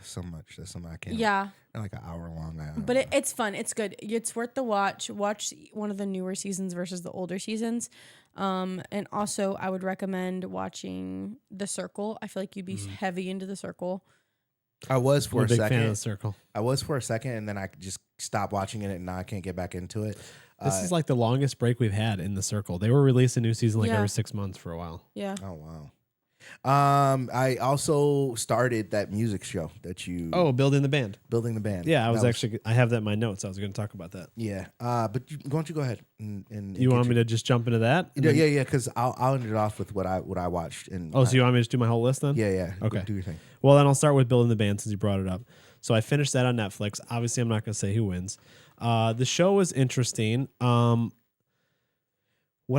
So much. That's something I can't. Yeah. Like an hour long. But it's fun. It's good. It's worth the watch. Watch one of the newer seasons versus the older seasons. And also, I would recommend watching The Circle. I feel like you'd be heavy into The Circle. I was for a second. Fan of The Circle. I was for a second, and then I just stopped watching it, and now I can't get back into it. This is like the longest break we've had in The Circle. They were releasing a new season every 6 months for a while. Yeah. Oh wow. I also started that music show that you. Oh, Building the Band. Building the Band. Yeah, I have that in my notes. I was going to talk about that. Yeah. But why don't you go ahead and you want me to just jump into that? Yeah. Because I'll end it off with what I watched. And so you want me to just do my whole list then? Yeah. Okay. Do your thing. Well, then I'll start with Building the Band since you brought it up. So I finished that on Netflix. Obviously, I'm not going to say who wins. The show was interesting. What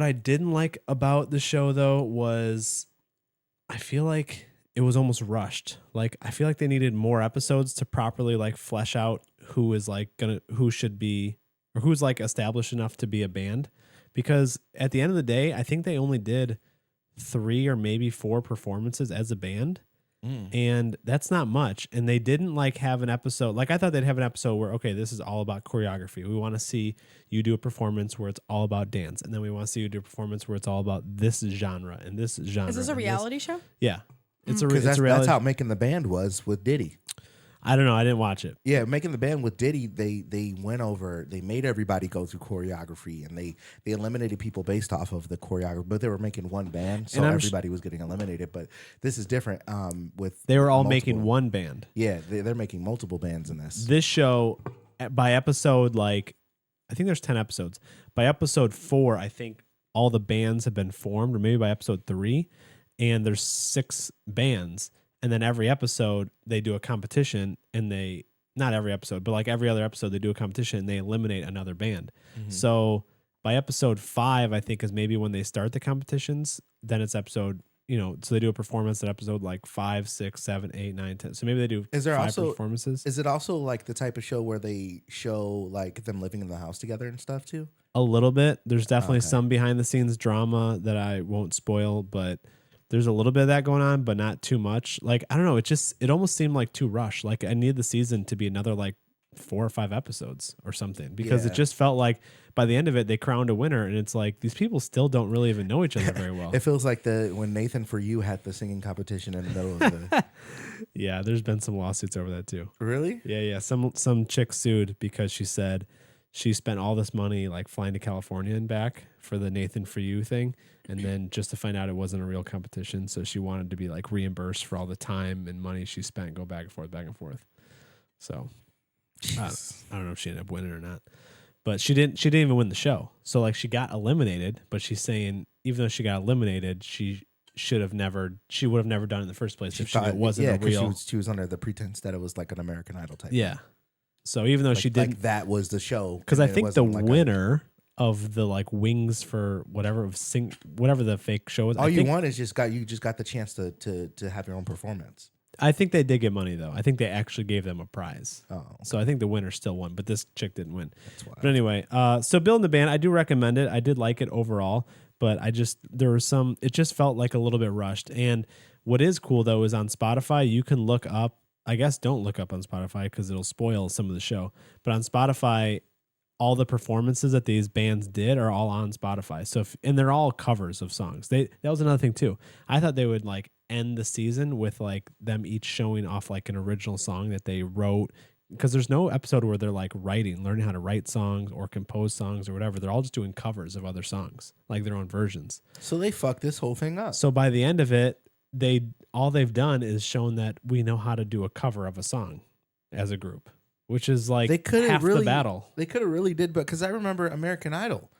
I didn't like about the show though was I feel like it was almost rushed. Like I feel like they needed more episodes to properly like flesh out who should be or who's like established enough to be a band. Because at the end of the day, I think they only did 3 or maybe 4 performances as a band. And that's not much. And they didn't like have an episode. Like I thought they'd have an episode where, okay, this is all about choreography. We want to see you do a performance where it's all about dance. And then we want to see you do a performance where it's all about this genre and this genre. Is this a reality show? Yeah. It's that's how Making the Band was with Diddy. I don't know. I didn't watch it. Yeah, Making the Band with Diddy, they made everybody go through choreography, and they eliminated people based off of the choreography. But they were making one band, so everybody was getting eliminated. But this is different. They were all making one band. Yeah, they're making multiple bands in this. This show, by episode I think there's 10 episodes. By episode 4, I think all the bands have been formed, or maybe by episode 3, and there's 6 bands. And then every episode they do a competition, and not every episode, but like every other episode they do a competition and they eliminate another band. Mm-hmm. So by episode 5, I think is maybe when they start the competitions. Then it's episode, so they do a performance at episode like 5, 6, 7, 8, 9, 10. So maybe they do 5 performances. Is it also like the type of show where they show like them living in the house together and stuff too? A little bit. There's definitely some behind the scenes drama that I won't spoil, but there's a little bit of that going on, but not too much. Like, I don't know. It almost seemed like too rushed. Like I need the season to be another like 4 or 5 episodes or something, because it just felt like by the end of it, they crowned a winner. And it's like, these people still don't really even know each other very well. It feels like when Nathan For You had the singing competition in the middle of the. Yeah. There's been some lawsuits over that too. Really? Yeah. Some chick sued because she said she spent all this money like flying to California and back for the Nathan For You thing. And then just to find out it wasn't a real competition. So she wanted to be like reimbursed for all the time and money she spent, go back and forth. So I don't know if she ended up winning or not, but she didn't even win the show. So like she got eliminated, but she's saying even though she got eliminated, she would have never done it in the first place if it wasn't a real. She was under the pretense that it was like an American Idol type. Yeah. Thing. So even though she didn't, like that was the show, because I think the winner of the like Wings for whatever the fake show was. All you want is you just got the chance to have your own performance. I think they did get money though. I think they actually gave them a prize. Oh, okay. So I think the winner still won, but this chick didn't win. That's why. But anyway, so Building the Band, I do recommend it. I did like it overall, but it just felt like a little bit rushed. And what is cool though is on Spotify, you can look up, I guess don't look up on Spotify because it'll spoil some of the show, but on Spotify, all the performances that these bands did are all on Spotify. So and they're all covers of songs. That was another thing too. I thought they would like end the season with like them each showing off like an original song that they wrote, because there's no episode where they're like learning how to write songs or compose songs or whatever. They're all just doing covers of other songs, like their own versions. So they fucked this whole thing up. So by the end of it, all they've done is shown that we know how to do a cover of a song as a group. Which is like half the battle. They could have really did, but because I remember American Idol.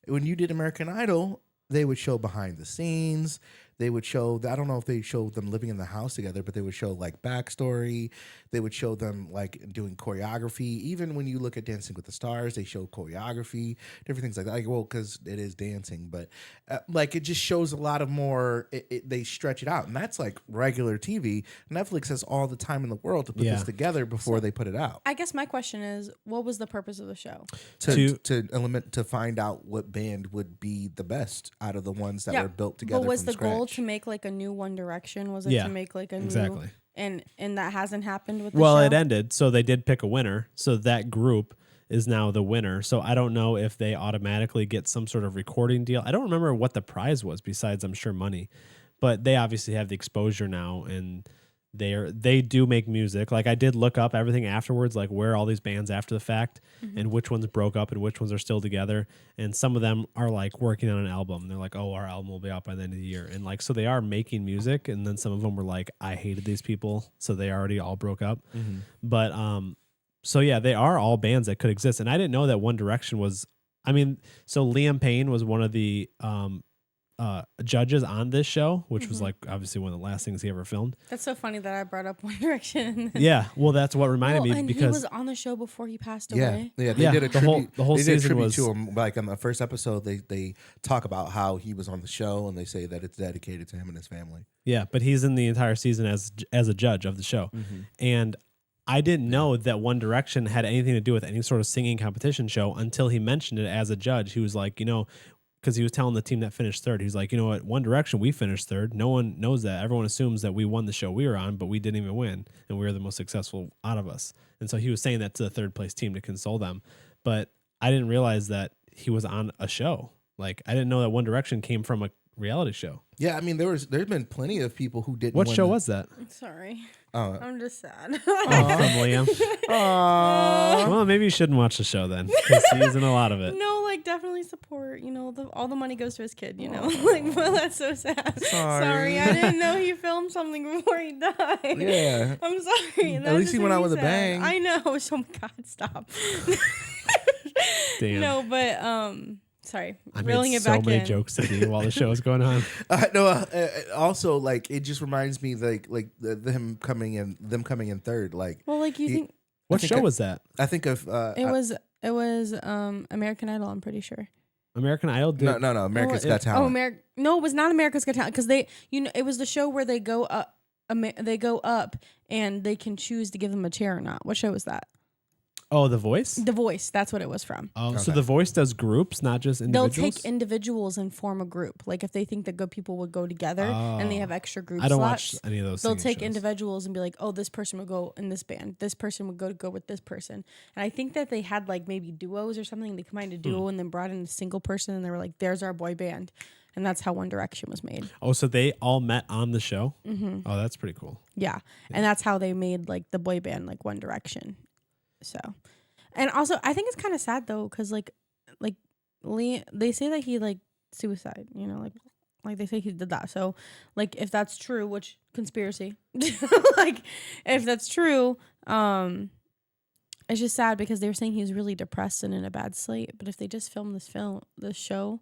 When you did American Idol, they would show behind the scenes. they would show, I don't know if they showed them living in the house together, but they would show like backstory. They would show them like doing choreography. Even when you look at Dancing with the Stars, they show choreography, different things like that. Like, well, because it is dancing, but like it just shows a lot of more, they stretch it out. And that's like regular TV. Netflix has all the time in the world to put this together before they put it out. I guess my question is, what was the purpose of the show? To find out what band would be the best out of the ones that were built together. But was the scratch. goal to make like a new One Direction? Was it to make like a new? And that hasn't happened with the show? Well, it ended, so they did pick a winner. So that group is now the winner. So I don't know if they automatically get some sort of recording deal. I don't remember what the prize was besides, I'm sure, money. But they obviously have the exposure now, and they do make music. Like, I did look up everything afterwards, like where all these bands after the fact and which ones broke up and which ones are still together. And some of them are like working on an album. They're like, oh, our album will be out by the end of the year. And like, so they are making music. And then some of them were like, I hated these people. So they already all broke up. But, so yeah, they are all bands that could exist. And I didn't know that One Direction was, I mean, so Liam Payne was one of the, judges on this show, which was like obviously one of the last things he ever filmed. That's so funny that I brought up One Direction. Yeah, well, that's what reminded me and because he was on the show before he passed away. Yeah, they did a tribute. The whole they did season a tribute was to him. Like on the first episode, they talk about how he was on the show, and they say that it's dedicated to him and his family. Yeah, but he's in the entire season as a judge of the show, and I didn't know that One Direction had anything to do with any sort of singing competition show until he mentioned it as a judge. He was like, you know, because he was telling the team that finished third, he's like, you know what, One Direction, we finished third. No one knows that. Everyone assumes that we won the show we were on, but we didn't even win, and we were the most successful out of us. And so he was saying that to the third place team to console them. But I didn't realize that he was on a show. Like, I didn't know that One Direction came from a reality show. Yeah, I mean, there's been plenty of people who didn't. What show was that? Sorry. I'm just sad. From Liam. Well, maybe you shouldn't watch the show then, because he's in a lot of it. No, like, definitely support. You know, all the money goes to his kid. You know, like, well, that's so sad. Sorry, I didn't know he filmed something before he died. Yeah, I'm sorry. At least he went out with a bang. I know. Oh my God, stop. Damn. No, but sorry, I reeling made it back so many in. jokes to you while the show was going on. Also, like, it just reminds me like them coming in third. Like, well, like you think. What show was that? I think of it was American Idol. I'm pretty sure. American Idol. No, America's Got Talent. No, it was not America's Got Talent, because it was the show where they go up. They go up and they can choose to give them a chair or not. What show was that? Oh, The Voice? The Voice. That's what it was from. Oh, okay. So The Voice does groups, not just individuals? They'll take individuals and form a group. Like, if they think that good people would go together and they have extra group slots. I don't watch any of those They'll take shows. Individuals and be like, oh, this person would go in this band. This person would go with this person. And I think that they had, like, maybe duos or something. They combined a duo and then brought in a single person, and they were like, there's our boy band. And that's how One Direction was made. Oh, so they all met on the show? Mm-hmm. Oh, that's pretty cool. Yeah. And that's how they made, like, the boy band, like, One Direction. So... And also, I think it's kind of sad though, because like Lee, they say that he like suicide. You know, like they say he did that. So, like, if that's true, which conspiracy, like if that's true, it's just sad because they were saying he was really depressed and in a bad slate. But if they just filmed this show,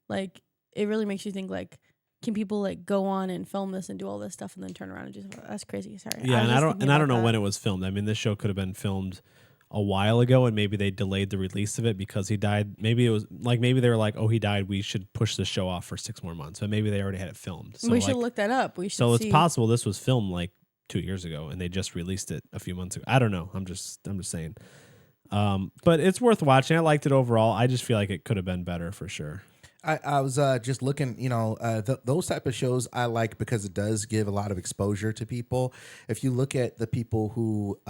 like, it really makes you think, like, can people like go on and film this and do all this stuff and then turn around and just that's crazy. Sorry. Yeah, and I don't know when it was filmed. I mean, this show could have been filmed a while ago, and maybe they delayed the release of it because he died. Maybe it was like, maybe they were like, oh, he died, we should push the show off for 6 more months. But maybe they already had it filmed. So we should look that up. We should. So it's possible this was filmed like 2 years ago and they just released it a few months ago. I don't know. I'm just saying. But it's worth watching. I liked it overall. I just feel like it could have been better for sure. I was just looking, you know, those type of shows I like because it does give a lot of exposure to people. If you look at the people who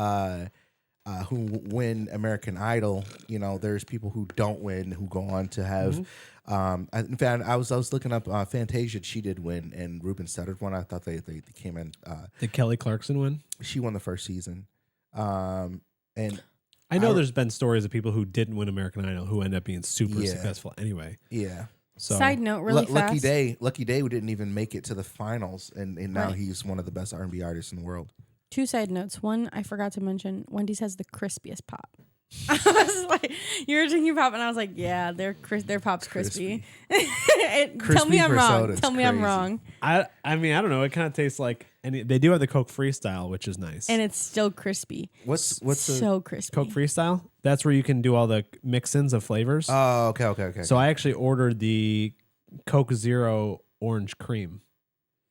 win American Idol, you know, there's people who don't win who go on to have. In fact, I was looking up Fantasia. She did win, and Ruben Studdard won. I thought they came in. Did Kelly Clarkson win? She won the first season, and I know there's been stories of people who didn't win American Idol who end up being super successful anyway. Yeah. So side note, really fast. Lucky Day didn't even make it to the finals, and now he's one of the best R&B artists in the world. 2 side notes. One, I forgot to mention, Wendy's has the crispiest pop. I was like, you were drinking pop, and I was like, yeah, their pop's crispy. Tell me I'm wrong. Tell me I'm wrong. I mean, I don't know. It kind of tastes like, and they do have the Coke Freestyle, which is nice, and it's still crispy. What's so crispy? Coke Freestyle? That's where you can do all the mix-ins of flavors. Oh, okay. So I actually ordered the Coke Zero orange cream,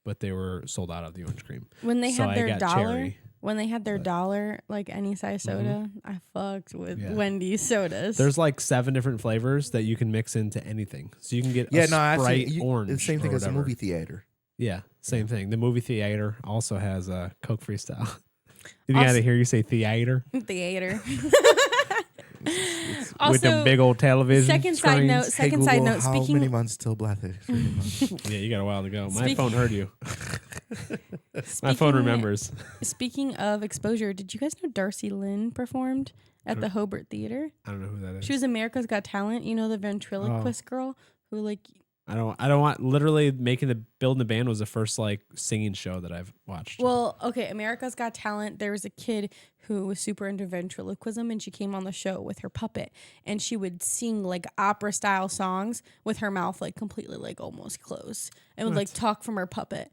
but they were sold out of the orange cream. When they so had their dollar. Cherry. When they had their $1, like any size soda, I fucked with Wendy's sodas. There's like 7 different flavors that you can mix into anything. So you can get a Sprite orange. It's the same thing as a movie theater. Yeah, same thing. The movie theater also has a Coke Freestyle. Did you got to hear you say theater? Theater. Also, with the big old television. Second side note. How many months till Black Yeah, you got a while to go. My phone heard you. My phone remembers. Speaking of exposure, did you guys know Darcy Lynn performed at the Hobart Theater? I don't know who that is. She was America's Got Talent. You know, the ventriloquist girl who like. I don't want literally building the band was the first like singing show that I've watched. Well, okay, America's Got Talent. There was a kid who was super into ventriloquism, and she came on the show with her puppet, and she would sing like opera style songs with her mouth like completely like almost closed, and would like talk from her puppet.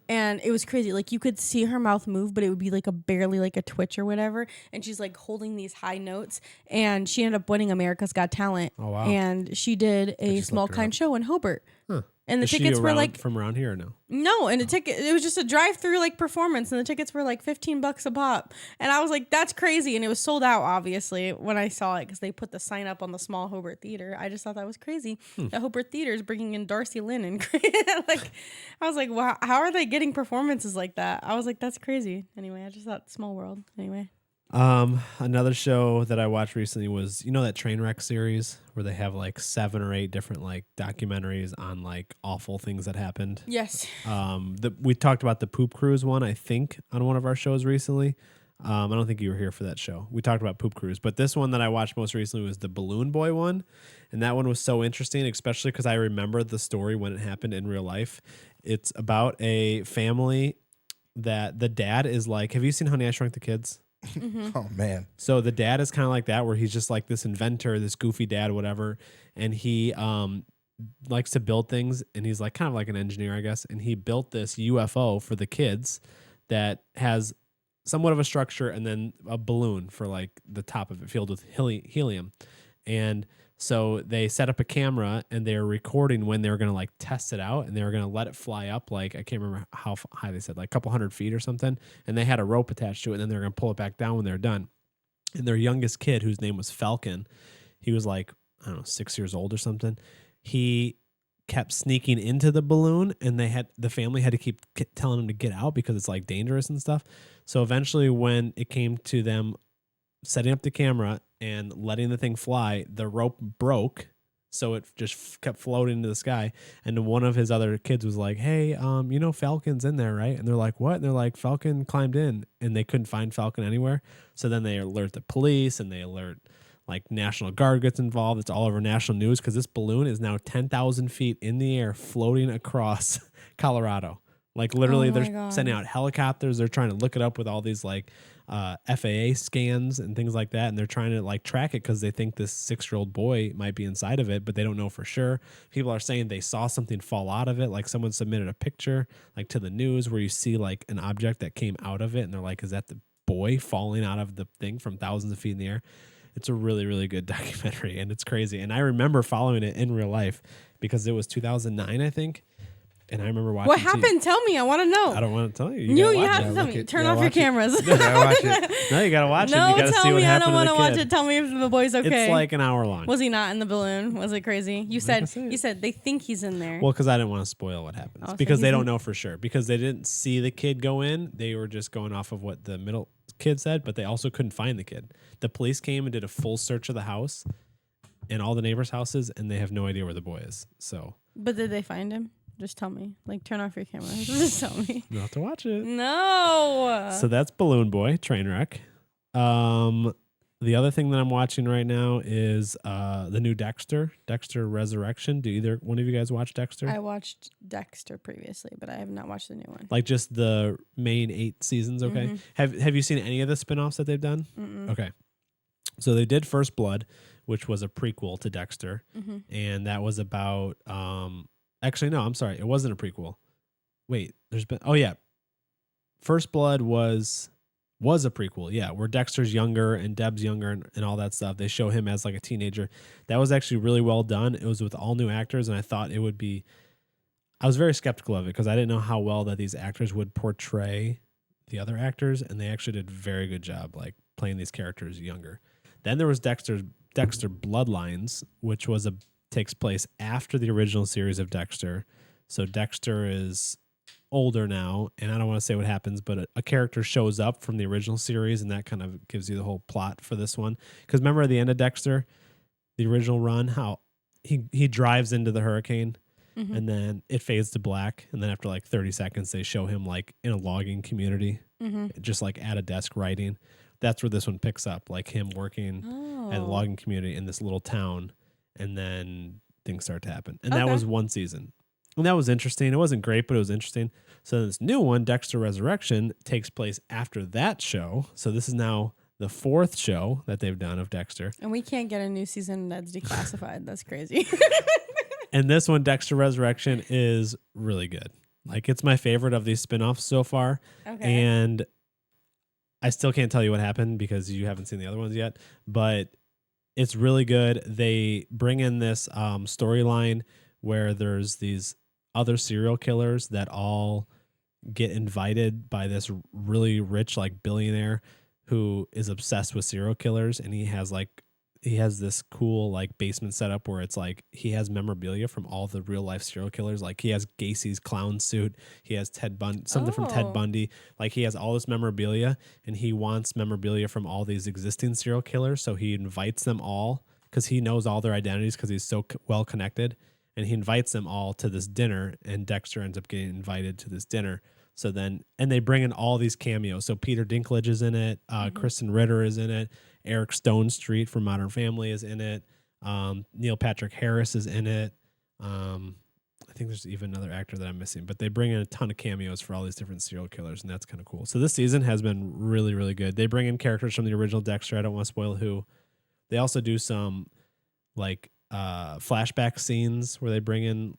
And it was crazy. Like you could see her mouth move, but it would be like barely like a twitch or whatever. And she's like holding these high notes. And she ended up winning America's Got Talent. Oh wow! And she did a small kind show in Hobart. Huh. And the tickets were like from around here or no? No, and it was just a drive-through like performance, and the tickets were like $15 a pop. And I was like, that's crazy. And it was sold out, obviously, when I saw it because they put the sign up on the small Hobart Theater. I just thought that was crazy. The Hobart Theater is bringing in Darcy Lynn, and like I was like, wow, how are they getting performances like that? I was like, that's crazy. Anyway, I just thought small world. Anyway. Another show that I watched recently was, that Trainwreck series where they have like 7 or 8 different like documentaries on like awful things that happened. Yes. We talked about the Poop Cruise one, I think, on one of our shows recently. I don't think you were here for that show. We talked about Poop Cruise, but this one that I watched most recently was the Balloon Boy one. And that one was so interesting, especially because I remember the story when it happened in real life. It's about a family that the dad is like, have you seen Honey, I Shrunk the Kids? Mm-hmm. Oh man! So the dad is kind of like that, where he's just like this inventor, this goofy dad, whatever, and he likes to build things, and he's like kind of like an engineer, I guess. And he built this UFO for the kids that has somewhat of a structure, and then a balloon for like the top of it filled with helium, and so they set up a camera and they're recording when they were going to like test it out, and they were going to let it fly up. Like, I can't remember how high they said, like a couple 100 feet or something. And they had a rope attached to it, and then they're going to pull it back down when they're done. And their youngest kid, whose name was Falcon, he was like, I don't know, 6 years old or something. He kept sneaking into the balloon, and the family had to keep telling him to get out because it's like dangerous and stuff. So eventually when it came to them setting up the camera and letting the thing fly, the rope broke, so it just kept floating into the sky. And one of his other kids was like, hey, Falcon's in there, right? And they're like, what? And they're like, Falcon climbed in, and they couldn't find Falcon anywhere. So then they alert the police, and they alert like National Guard gets involved. It's all over national news because this balloon is now 10,000 feet in the air floating across Colorado. Like literally they're sending out helicopters. They're trying to look it up with all these like FAA scans and things like that. And they're trying to like track it because they think this 6-year-old boy might be inside of it, but they don't know for sure. People are saying they saw something fall out of it. Like someone submitted a picture like to the news where you see like an object that came out of it. And they're like, is that the boy falling out of the thing from thousands of feet in the air? It's a really, really good documentary, and it's crazy. And I remember following it in real life because it was 2009, I think. And I remember watching. What happened? Tell me. I want to know. I don't want to tell you. You have to tell me. Turn off your cameras. You gotta watch it. No, you got to watch it. No, You got to see what happened to the kid. I don't want to watch it. Tell me if the boy's okay. It's like an hour long. Was he not in the balloon? Was it crazy? You said they think he's in there. Well, because I didn't want to spoil what happens. Oh, because they don't know for sure. Because they didn't see the kid go in. They were just going off of what the middle kid said, but they also couldn't find the kid. The police came and did a full search of the house and all the neighbors' houses, and they have no idea where the boy is. So. But did they find him? Just tell me. Like, turn off your camera. Just tell me. You'll have to watch it. No. So that's Balloon Boy, Trainwreck. The other thing that I'm watching right now is the new Dexter Resurrection. Do either one of you guys watch Dexter? I watched Dexter previously, but I have not watched the new one. Like just the main 8 seasons, okay? Mm-hmm. Have you seen any of the spinoffs that they've done? Mm-mm. Okay. So they did First Blood, which was a prequel to Dexter, and that was about. Actually, no, I'm sorry, it wasn't a prequel. Wait, First Blood was a prequel, yeah, where Dexter's younger and Deb's younger and all that stuff. They show him as like a teenager. That was actually really well done. It was with all new actors, and I thought it would be. I was very skeptical of it because I didn't know how well that these actors would portray the other actors, and they actually did a very good job, like playing these characters younger. Then there was Dexter Bloodlines, which takes place after the original series of Dexter. So Dexter is older now, and I don't want to say what happens, but a character shows up from the original series, and that kind of gives you the whole plot for this one. Because remember at the end of Dexter, the original run, how he drives into the hurricane, and then it fades to black, and then after like 30 seconds, they show him like in a logging community, just like at a desk writing. That's where this one picks up, like him working at a logging community in this little town, and then things start to happen. And that was one season. And that was interesting. It wasn't great, but it was interesting. So this new one, Dexter Resurrection, takes place after that show. So this is now the 4th show that they've done of Dexter. And we can't get a new season that's declassified. That's crazy. And this one, Dexter Resurrection, is really good. Like, it's my favorite of these spin-offs so far. Okay. And I still can't tell you what happened because you haven't seen the other ones yet, but it's really good. They bring in this storyline where there's these other serial killers that all get invited by this really rich, like, billionaire who is obsessed with serial killers, and he has this cool like basement setup where it's like he has memorabilia from all the real life serial killers. Like he has Gacy's clown suit, he has something from Ted Bundy. Like he has all this memorabilia, and he wants memorabilia from all these existing serial killers. So he invites them all because he knows all their identities because he's so well connected, and he invites them all to this dinner. And Dexter ends up getting invited to this dinner. So then, and they bring in all these cameos. So Peter Dinklage is in it. Kristen Ritter is in it. Eric Stonestreet from Modern Family is in it. Neil Patrick Harris is in it. I think there's even another actor that I'm missing, but they bring in a ton of cameos for all these different serial killers, and that's kind of cool. So this season has been really, really good. They bring in characters from the original Dexter. I don't want to spoil who. They also do some like flashback scenes where they bring in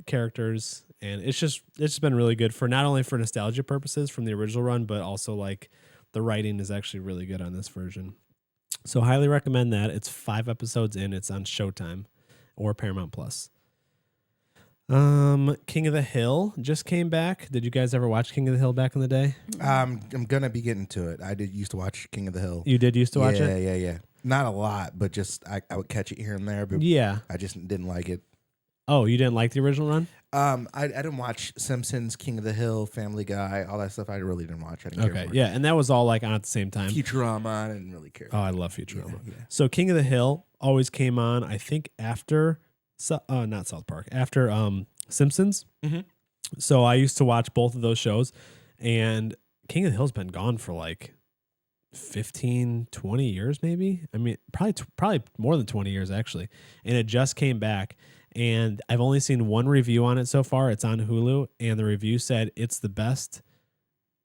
characters, and it's just been really good for not only for nostalgia purposes from the original run, but also like the writing is actually really good on this version. So highly recommend that. It's 5 episodes in. It's on Showtime or Paramount Plus. King of the Hill just came back. Did you guys ever watch King of the Hill back in the day? I'm gonna be getting to it. I used to watch King of the Hill. You did used to watch it? Yeah. Not a lot, but just I would catch it here and there. But yeah, I just didn't like it. Oh, you didn't like the original run? I didn't watch Simpsons, King of the Hill, Family Guy, all that stuff. I really didn't watch. I didn't care for it. Yeah, and that was all like on at the same time. Futurama, I didn't really care. Oh, I love Futurama. Yeah. So King of the Hill always came on, I think, after not South Park, after Simpsons. Mm-hmm. So I used to watch both of those shows, and King of the Hill's been gone for like 15, 20 years maybe. I mean, probably more than 20 years actually. And it just came back. And I've only seen one review on it so far. It's on Hulu, and the review said it's the best.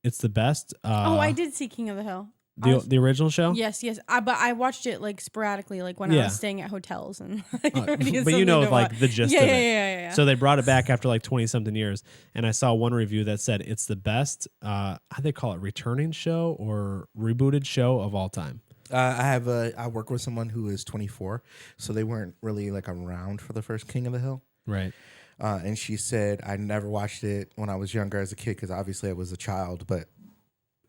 It's the best. I did see King of the Hill. The original show? Yes. But I watched it like sporadically, like when I was staying at hotels and. But you know, like the gist of it. Yeah. So they brought it back after like 20 something years, and I saw one review that said it's the best. How do they call it? Returning show or rebooted show of all time. I work with someone who is 24, so they weren't really like around for the first King of the Hill. Right. And she said, I never watched it when I was younger as a kid because obviously I was a child, but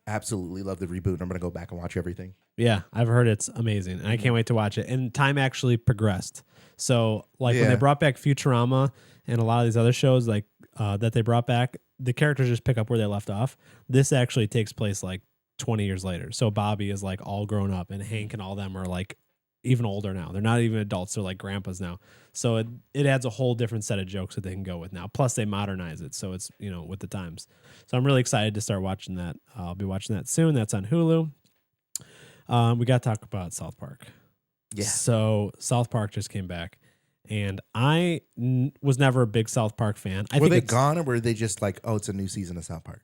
absolutely love the reboot. I'm going to go back and watch everything. Yeah, I've heard it's amazing, and I can't wait to watch it. And time actually progressed. So like when they brought back Futurama and a lot of these other shows like that they brought back, the characters just pick up where they left off. This actually takes place like 20 years later. So Bobby is like all grown up, and Hank and all them are like even older now. They're not even adults. They're like grandpas now. So it adds a whole different set of jokes that they can go with now. Plus they modernize it. So it's, with the times. So I'm really excited to start watching that. I'll be watching that soon. That's on Hulu. We got to talk about South Park. Yeah. So South Park just came back, and I was never a big South Park fan. Were they gone, or were they just like, oh, it's a new season of South Park?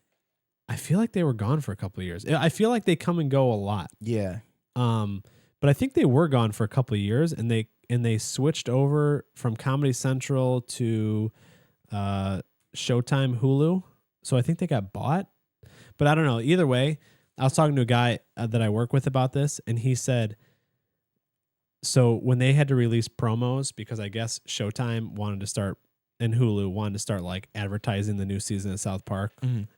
I feel like they were gone for a couple of years. I feel like they come and go a lot. Yeah. but I think they were gone for a couple of years, and they switched over from Comedy Central to Showtime Hulu. So I think they got bought, but I don't know. Either way, I was talking to a guy that I work with about this, and he said, so when they had to release promos, because I guess Showtime wanted to start and Hulu wanted to start like advertising the new season of South Park,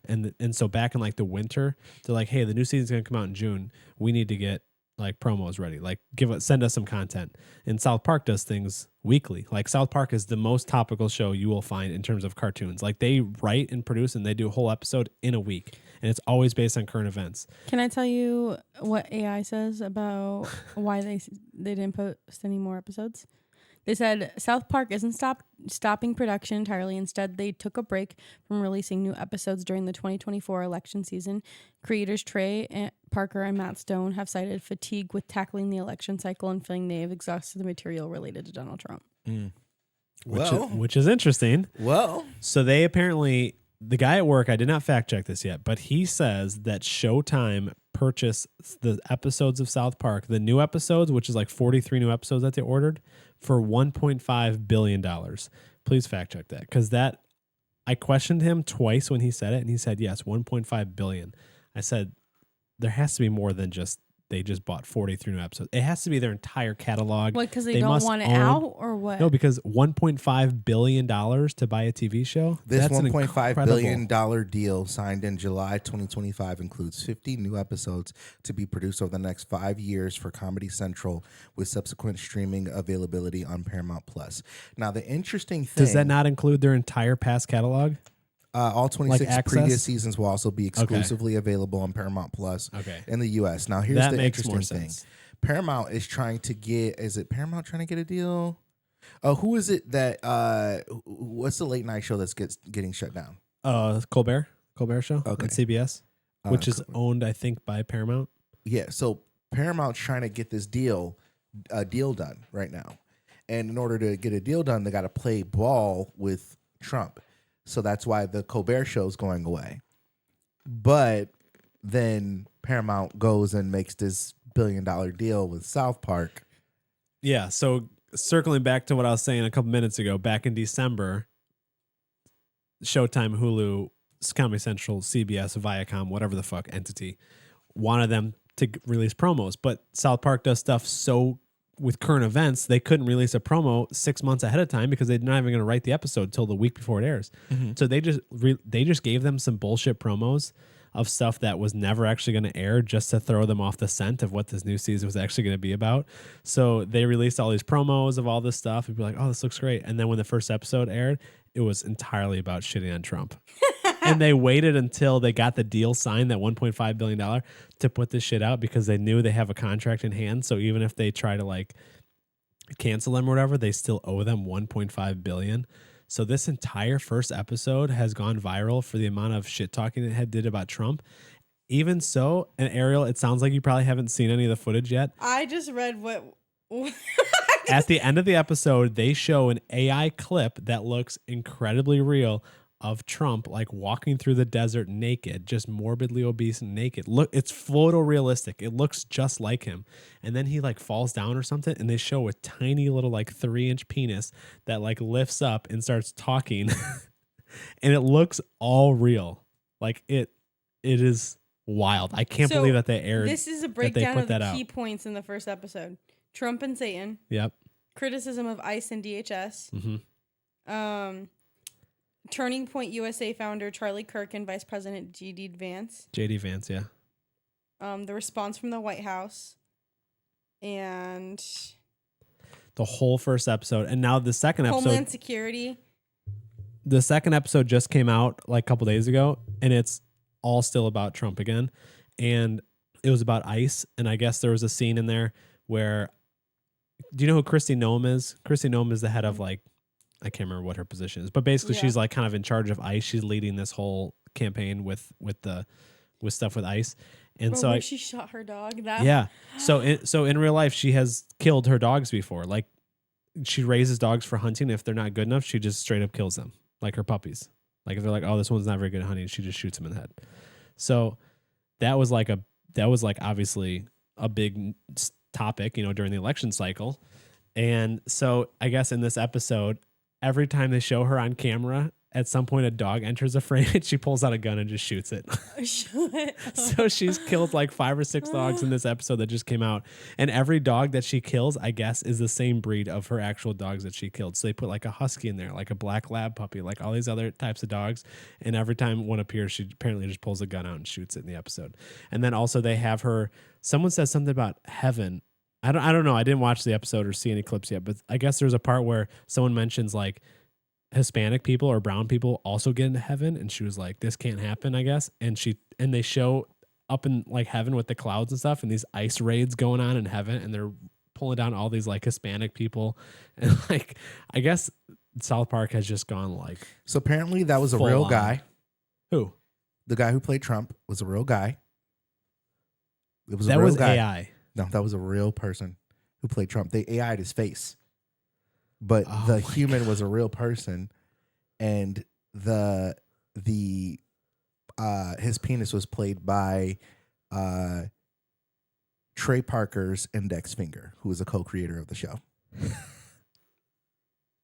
and so back in like the winter, they're like, hey, the new season's gonna come out in June. We need to get like promos ready, like send us some content. And South Park does things weekly. Like South Park is the most topical show you will find in terms of cartoons. Like they write and produce and they do a whole episode in a week, and it's always based on current events. Can I tell you what AI says about why they didn't post any more episodes? They said South Park isn't stopping production entirely. Instead, they took a break from releasing new episodes during the 2024 election season. Creators Trey Parker and Matt Stone have cited fatigue with tackling the election cycle and feeling they have exhausted the material related to Donald Trump. Which is interesting. Well, so they apparently, the guy at work, I did not fact check this yet, but he says that Showtime purchased the episodes of South Park, the new episodes, which is like 43 new episodes that they ordered, for $1.5 billion. Please fact check that, because I questioned him twice when he said it, and he said, yes, $1.5 billion. I said, there has to be more than just they just bought 43 new episodes. It has to be their entire catalog. What, because they don't want it out, or what? No, because $1.5 billion to buy a TV show? This $1.5 billion deal signed in July 2025 includes 50 new episodes to be produced over the next 5 years for Comedy Central, with subsequent streaming availability on Paramount Plus. Now, the interesting thing... Does that not include their entire past catalog? All 26 previous seasons will also be exclusively available on Paramount Plus in the U.S. Now, here's the interesting thing. Paramount is trying to get... Is it Paramount trying to get a deal? Who is it that... what's the late night show that's getting shut down? Colbert Show on CBS, which is owned, I think, by Paramount. Yeah, so Paramount's trying to get this deal done right now. And in order to get a deal done, they got to play ball with Trump. So that's why the Colbert Show is going away. But then Paramount goes and makes this $1 billion deal with South Park. Yeah. So circling back to what I was saying a couple minutes ago, back in December, Showtime, Hulu, Comedy Central, CBS, Viacom, whatever the fuck entity, wanted them to release promos. But South Park does stuff so with current events, they couldn't release a promo 6 months ahead of time because they're not even going to write the episode till the week before it airs. So they just gave them some bullshit promos of stuff that was never actually going to air, just to throw them off the scent of what this new season was actually going to be about. So they released all these promos of all this stuff and be like, oh, this looks great. And then when the first episode aired, it was entirely about shitting on Trump. And they waited until they got the deal signed, that $1.5 billion, to put this shit out, because they knew they have a contract in hand. So even if they try to like cancel them or whatever, they still owe them $1.5 billion. So this entire first episode has gone viral for the amount of shit talking it did about Trump. Even so, and Ariel, it sounds like you probably haven't seen any of the footage yet. I just read what... At the end of the episode, they show an AI clip that looks incredibly real of Trump like walking through the desert naked, just morbidly obese and naked. Look, it's photorealistic. It looks just like him. And then he like falls down or something, and they show a tiny little like 3-inch penis that like lifts up and starts talking. And it looks all real. Like it is wild. I can't believe that they aired. This is a breakdown of the key points in the first episode. Trump and Satan. Yep. Criticism of ICE and DHS. Turning Point USA founder Charlie Kirk and Vice President J.D. Vance. J.D. Vance, yeah. The response from the White House. And... the whole first episode. And now the second episode... Homeland Security. The second episode just came out like a couple days ago, and it's all still about Trump again. And it was about ICE, and I guess there was a scene in there where... Do you know who Kristi Noem is? Kristi Noem is the head of like... I can't remember what her position is, but basically she's like kind of in charge of ICE. She's leading this whole campaign with stuff with ICE. And so she shot her dog. So in real life, she has killed her dogs before. Like she raises dogs for hunting. If they're not good enough, she just straight up kills them, like her puppies. Like if they're like, oh, this one's not very good at hunting, she just shoots them in the head. So that was like obviously a big topic, during the election cycle. And so I guess in this episode, every time they show her on camera, at some point a dog enters a frame and she pulls out a gun and just shoots it. So she's killed like 5 or 6 dogs in this episode that just came out. And every dog that she kills, I guess, is the same breed of her actual dogs that she killed. So they put like a husky in there, like a black lab puppy, like all these other types of dogs. And every time one appears, she apparently just pulls a gun out and shoots it in the episode. And then also they have her, someone says something about heaven. I don't know. I didn't watch the episode or see any clips yet, but I guess there's a part where someone mentions like Hispanic people or brown people also get into heaven, and she was like, this can't happen, I guess. And they show up in like heaven with the clouds and stuff and these ice raids going on in heaven, and they're pulling down all these like Hispanic people. And like, I guess South Park has just gone like, so apparently that was a real guy. Who? The guy who played Trump was a real guy. It was that a real was guy. AI. No, that was a real person who played Trump. They AI'd his face, but the human was a real person, and his penis was played by Trey Parker's index finger, who was a co-creator of the show.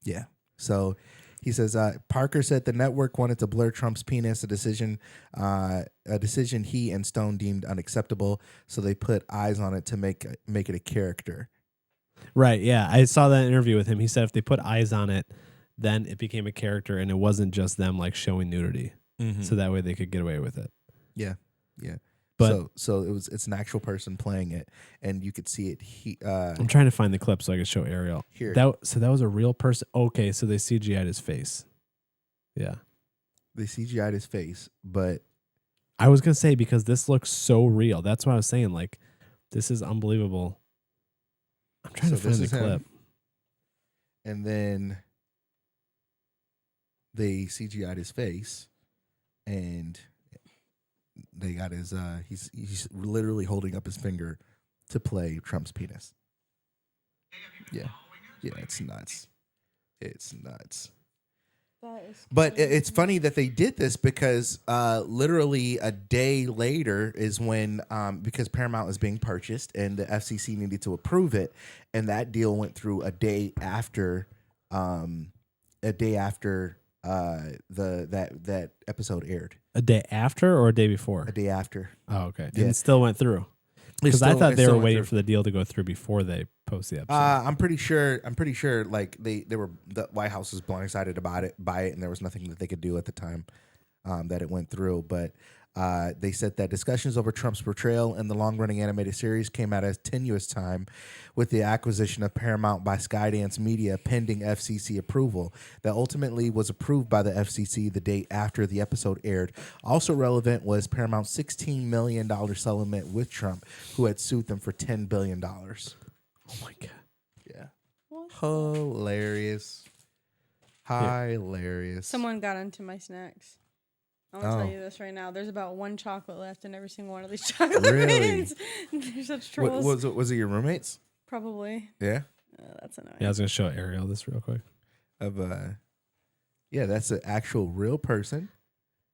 Yeah. So he says Parker said the network wanted to blur Trump's penis, a decision he and Stone deemed unacceptable. So they put eyes on it to make it a character. Right. Yeah. I saw that interview with him. He said if they put eyes on it, then it became a character, and it wasn't just them like showing nudity. Mm-hmm. So that way they could get away with it. Yeah. Yeah. But so it's an actual person playing it, and you could see it. I'm trying to find the clip so I can show Ariel. Here. So that was a real person. Okay, so they CGI'd his face. Yeah. They CGI'd his face, but I was gonna say, because this looks so real. That's what I was saying. Like, this is unbelievable. I'm trying to find the clip. And then they CGI'd his face, and they got his he's literally holding up his finger to play Trump's penis. Yeah. Yeah, it's nuts. It's nuts. But it's funny that they did this because literally a day later is when because Paramount is being purchased and the FCC needed to approve it, and that deal went through a day after that episode aired. A day after or a day before? A day after. Oh, okay. Yeah. And it still went through. Because I thought they were waiting for the deal to go through before they post the episode. I'm pretty sure. Like the White House was blindsided by it, and there was nothing that they could do at the time that it went through. But they said that discussions over Trump's portrayal in the long-running animated series came at a tenuous time, with the acquisition of Paramount by Skydance Media pending FCC approval. That ultimately was approved by the FCC the day after the episode aired. Also relevant was Paramount's $16 million settlement with Trump, who had sued them for $10 billion. Oh my God. Yeah. Hilarious. Hilarious. Someone got into my snacks. I'm going to tell you this right now. There's about one chocolate left in every single one of these chocolate bins. They're such trolls. Was it your roommates? Probably. Yeah. That's annoying. Yeah, I was going to show Ariel this real quick. Yeah, that's an actual real person.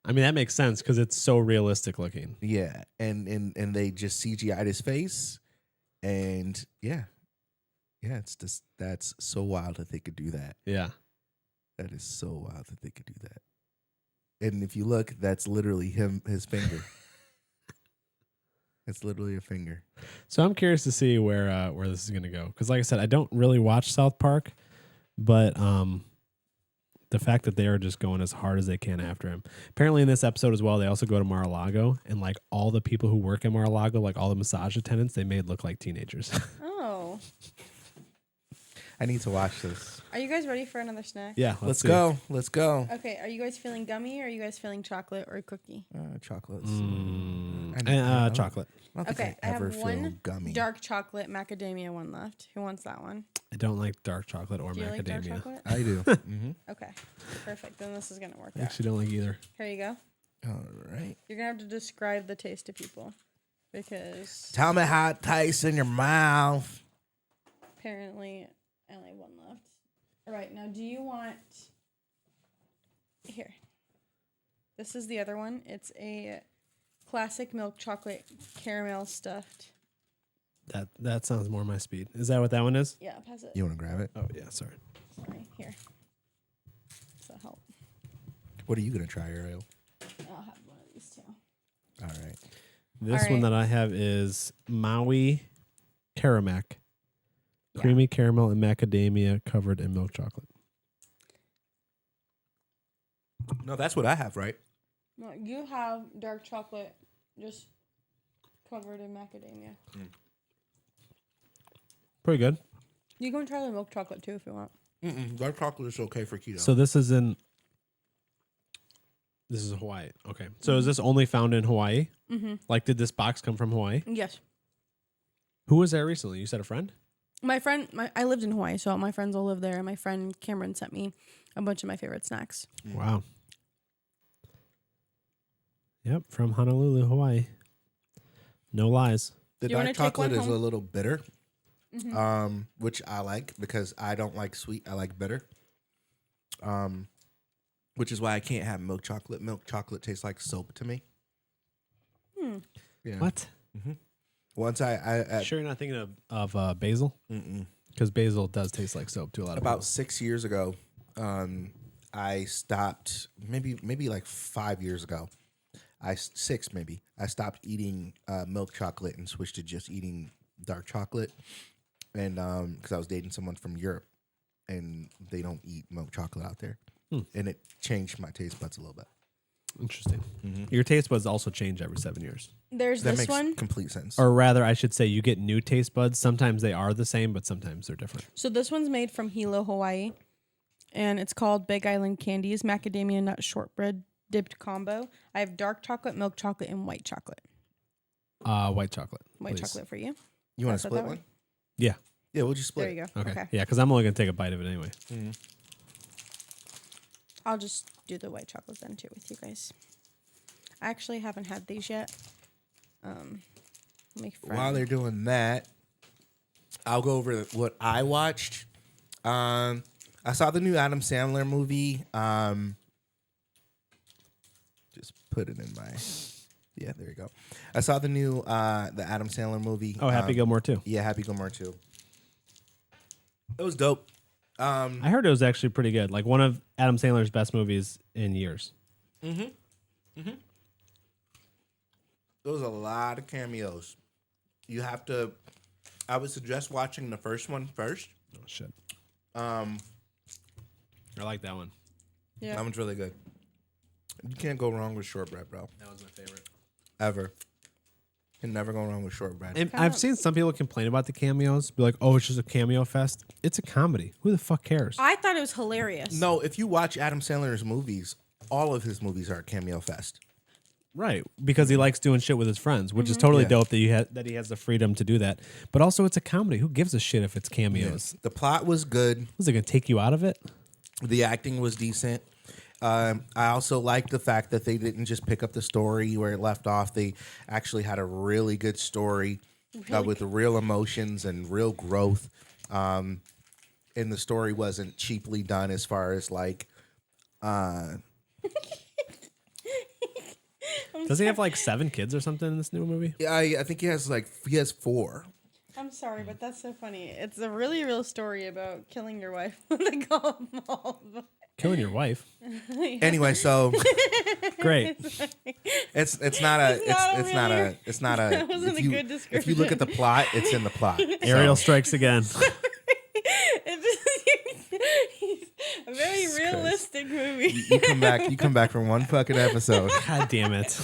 I mean, that makes sense because it's so realistic looking. Yeah, and they just CGI'd his face, and yeah, it's just, that's so wild that they could do that. Yeah. That is so wild that they could do that. And if you look, that's literally his finger. It's literally a finger. So I'm curious to see where this is going to go. Because like I said, I don't really watch South Park, but the fact that they are just going as hard as they can after him. Apparently in this episode as well, they also go to Mar-a-Lago, and like all the people who work in Mar-a-Lago, like all the massage attendants, they made look like teenagers. Oh. I need to watch this. Are you guys ready for another snack? Yeah, let's go. Let's go. Okay, are you guys feeling gummy, or are you guys feeling chocolate or cookie? Chocolates. Chocolate. Okay, I have one gummy. Dark chocolate macadamia one left. Who wants that one? I don't like dark chocolate or macadamia. Like dark chocolate? I do. Mm-hmm. Okay, perfect. Then this is going to work out. I actually don't like either. Here you go. All right. You're going to have to describe the taste to people because... Tell me how it tastes in your mouth. Apparently... I only have one left. All right, now do you want... Here. This is the other one. It's a classic milk chocolate caramel stuffed That sounds more my speed. Is that what that one is? Yeah, pass it. You want to grab it? Oh yeah, sorry. Sorry, here. Does that help? What are you gonna try, Ariel? I'll have one of these too. All right. This one that I have is Maui Caramac. Creamy caramel and macadamia covered in milk chocolate. No, that's what I have, right? No, you have dark chocolate just covered in macadamia. Pretty good. You can try the milk chocolate too if you want. Dark chocolate is okay for keto. So this is Hawaii. Okay. So is this only found in Hawaii? Mm-hmm. Like, did this box come from Hawaii? Yes. Who was there recently? You said a friend? My friend, I lived in Hawaii, so my friends all live there. And my friend Cameron sent me a bunch of my favorite snacks. Wow. Yep, from Honolulu, Hawaii. No lies. The dark chocolate is a little bitter, which I like because I don't like sweet. I like bitter. Which is why I can't have milk chocolate. Milk chocolate tastes like soap to me. Yeah. What? Mm-hmm. Once I sure you're not thinking of basil? Because basil does taste like soap to a lot of people. About 6 years ago, I stopped. Maybe like 5 years ago. I stopped eating milk chocolate and switched to just eating dark chocolate, and because I was dating someone from Europe, and they don't eat milk chocolate out there, and it changed my taste buds a little bit. Interesting. Your taste buds also change every 7 years. There's That this makes one. complete sense. Or rather, I should say, you get new taste buds. Sometimes they are the same, but sometimes they're different. So this one's made from Hilo, Hawaii, and it's called Big Island Candies Macadamia Nut Shortbread Dipped Combo. I have dark chocolate, milk chocolate, and white chocolate. White chocolate. White please. chocolate for you. You want to split one? Yeah. Yeah, we'll just split. There you go. Okay. Yeah, because I'm only going to take a bite of it anyway. I'll just do the white chocolate then too with you guys. I actually haven't had these yet. While they're doing that, I'll go over what I watched. I saw the new Adam Sandler movie. Just put it in my... Yeah, there you go. I saw the new the Adam Sandler movie. Oh, Happy Gilmore 2. Yeah, Happy Gilmore 2. It was dope. I heard it was actually pretty good. Like one of Adam Sandler's best movies in years. There was a lot of cameos. You have to... I would suggest watching the first one first. Oh, shit. I like that one. Yeah. That one's really good. You can't go wrong with shortbread, bro. That was my favorite. Ever. Can never go wrong with shortbread. And I've seen some people complain about the cameos. Be like, oh, it's just a cameo fest. It's a comedy. Who the fuck cares? I thought it was hilarious. No, if you watch Adam Sandler's movies, all of his movies are a cameo fest. Right, because he likes doing shit with his friends, which is totally dope that he has the freedom to do that. But also, it's a comedy. Who gives a shit if it's cameos? Yeah. The plot was good. Was it going to take you out of it? The acting was decent. I also like the fact that they didn't just pick up the story where it left off. They actually had a really good story with real emotions and real growth. And the story wasn't cheaply done as far as like... Does he have like 7 kids or something in this new movie? Yeah, I think he has 4. I'm sorry, but that's so funny. It's a really real story about killing your wife with a golf ball. Killing your wife? Anyway, so great. It's not a That wasn't a good description. If you look at the plot, it's in the plot. Ariel strikes again. A very realistic movie. You come back from one fucking episode. God damn it.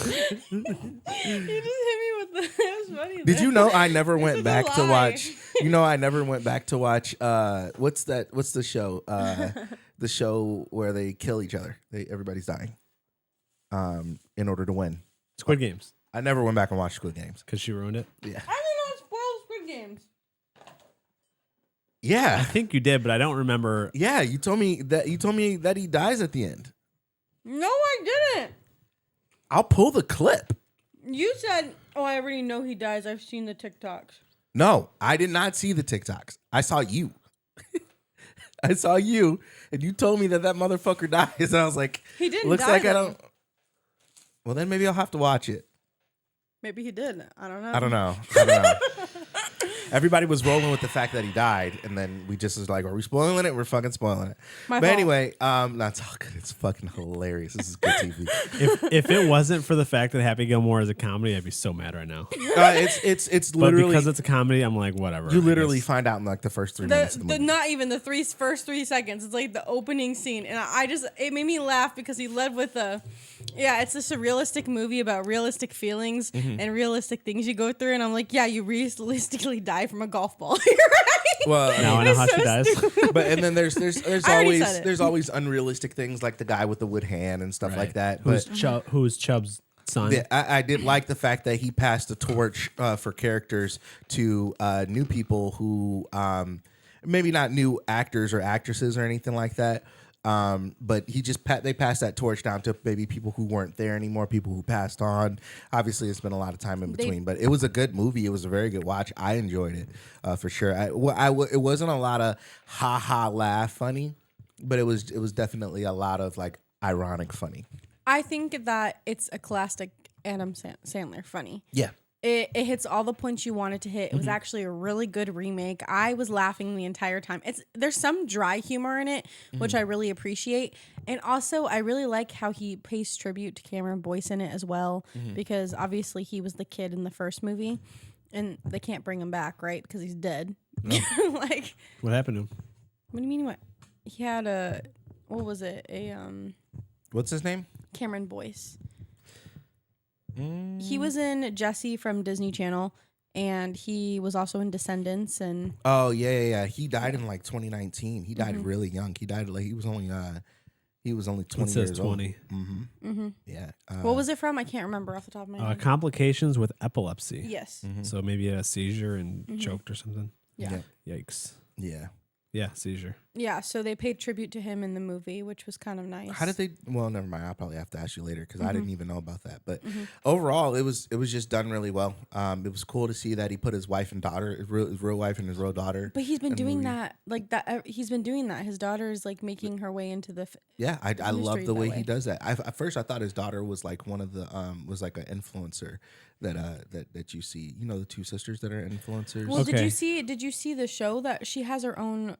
You just hit me with the... That was funny. Did you know I never went back to watch... You know I never went back to watch... What's the show? The show where they kill each other. Everybody's dying. In order to win. Squid Games. I never went back and watched Squid Games. Because she ruined it? Yeah. I did not spoil Squid Games. Yeah. I think you did, but I don't remember. Yeah, you told me that he dies at the end. No, I didn't. I'll pull the clip. You said, "Oh, I already know he dies. I've seen the TikToks." No, I did not see the TikToks. I saw you. I saw you, and you told me that motherfucker dies. And I was like, he didn't. Looks die, like though. I don't. Well, then maybe I'll have to watch it. Maybe he did. I don't know. I don't know. Everybody was rolling with the fact that he died, and then we just was like, "Are we spoiling it? We're fucking spoiling it." But anyway, that's all good. It's fucking hilarious. This is good TV. If it wasn't for the fact that Happy Gilmore is a comedy, I'd be so mad right now. It's literally, but because it's a comedy, I'm like, whatever. You literally find out in like the first 3 minutes of the movie. Not even the first 3 seconds. It's like the opening scene, and it made me laugh because he led with it's a surrealistic movie about realistic feelings and realistic things you go through, and I'm like, yeah, you realistically die from a golf ball. You're right. Well, now I know how she dies. But and then there's always unrealistic things like the guy with the wood hand and stuff like that. Who's Chubb's son? Yeah, I did like the fact that he passed the torch for characters to new people who maybe not new actors or actresses or anything like that. But they passed that torch down to maybe people who weren't there anymore, people who passed on. Obviously, it's been a lot of time in between, but it was a good movie. It was a very good watch. I enjoyed it for sure. It wasn't a lot of ha ha laugh funny, but it was definitely a lot of like ironic funny. I think that it's a classic Adam Sandler funny. Yeah. It hits all the points you wanted to hit. It was actually a really good remake. I was laughing the entire time. There's some dry humor in it, which I really appreciate. And also, I really like how he pays tribute to Cameron Boyce in it as well, because obviously he was the kid in the first movie, and they can't bring him back, right? Because he's dead. No. Like, what happened to him? What do you mean? What he had what was it? What's his name? Cameron Boyce. He was in Jesse from Disney Channel, and he was also in Descendants. And he died in like 2019. He died really young. He died like he was only 20 years old. Yeah. What was it from? I can't remember off the top of my head. Complications with epilepsy. Yes. So maybe a seizure and choked or something. Yeah. Yikes. Yeah. Yeah, seizure. Yeah, so they paid tribute to him in the movie, which was kind of nice. How did they? Well, never mind. I'll probably have to ask you later because I didn't even know about that. But overall, it was just done really well. It was cool to see that he put his wife and daughter, his real wife and his real daughter. But he's been doing that, like that. He's been doing that. His daughter is like making her way into the. I love the way he does that. At first, I thought his daughter was like one of the was like an influencer that you see. You know, the two sisters that are influencers. Well, did you see the show that she has her own?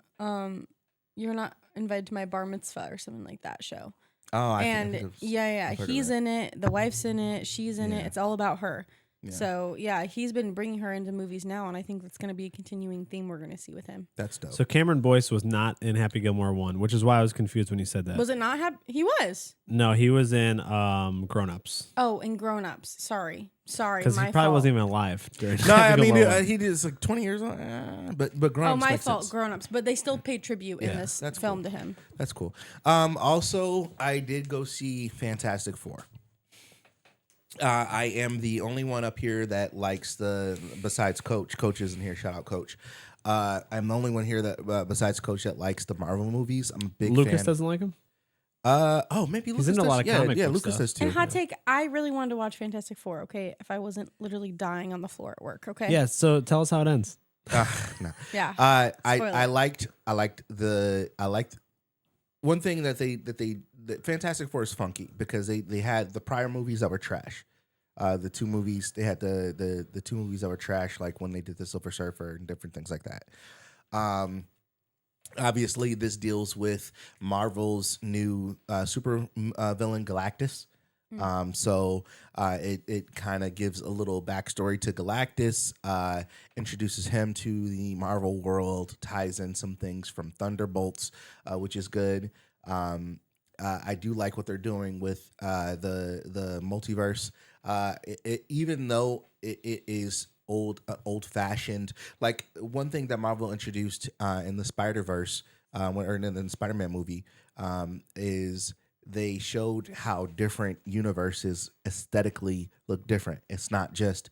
You're not invited to my bar mitzvah or something like that show. Oh, he's in it. The wife's in it. She's in it. It's all about her. Yeah. So, he's been bringing her into movies now, and I think that's going to be a continuing theme we're going to see with him. That's dope. So Cameron Boyce was not in Happy Gilmore 1, which is why I was confused when you said that. Was it not He was. No, he was in Grown Ups. Oh, in Grown Ups. Sorry, because he probably wasn't even alive. No, I mean he did like 20 years old, but Grown Ups. Oh, my fault. Grown Ups, but they still paid tribute in this film to him. That's cool. Also, I did go see Fantastic Four. I am the only one up here that likes besides Coach. Coach isn't here. Shout out, Coach. I'm the only one here that besides Coach that likes the Marvel movies. I'm a big fan. Lucas doesn't like him? Maybe Lucas does. He's in a lot of comic book Lucas stuff. does too. And hot take, I really wanted to watch Fantastic Four, okay, if I wasn't literally dying on the floor at work, okay? Yeah, so tell us how it ends. No. Yeah. I liked one thing that Fantastic Four is funky because they had the prior movies that were trash. The two movies they had the two movies that were trash, like when they did the Silver Surfer and different things like that. Obviously, this deals with Marvel's new super villain Galactus. So it kind of gives a little backstory to Galactus, introduces him to the Marvel world, ties in some things from Thunderbolts, which is good. I do like what they're doing with the multiverse. Even though it is old fashioned, like one thing that Marvel introduced in the Spider-Verse, or in the Spider-Man movie, is they showed how different universes aesthetically look different. It's not just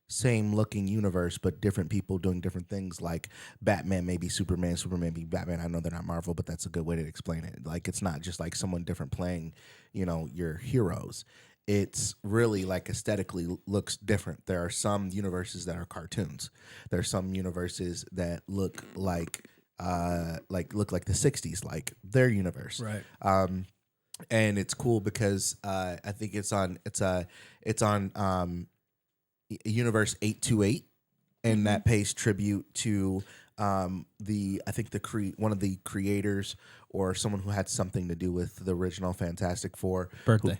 same looking universe, but different people doing different things. Like Batman may be Superman, Superman be Batman. I know they're not Marvel, but that's a good way to explain it. Like it's not just like someone different playing, your heroes. It's really like aesthetically looks different. There are some universes that are cartoons. There are some universes that look like the 60s, like their universe. Right. And it's cool because I think it's on universe 828, and that pays tribute to one of the creators or someone who had something to do with the original Fantastic Four. Birthday.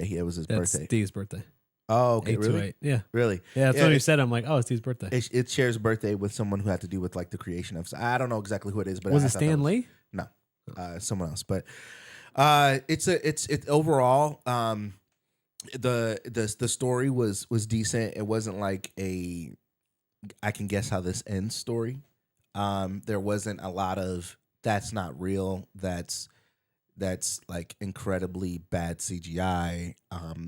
Yeah, it was his birthday. Steve's birthday. Oh, okay, really? Yeah. Really? Yeah, that's what you said. I'm like, oh, it's Steve's birthday. It shares birthday with someone who had to do with like the creation of. I don't know exactly who it is, but was it Stan Lee? No, someone else. But it's overall. The story was decent. It wasn't like I can guess how this ends story. There wasn't a lot of that's not real. That's like incredibly bad CGI.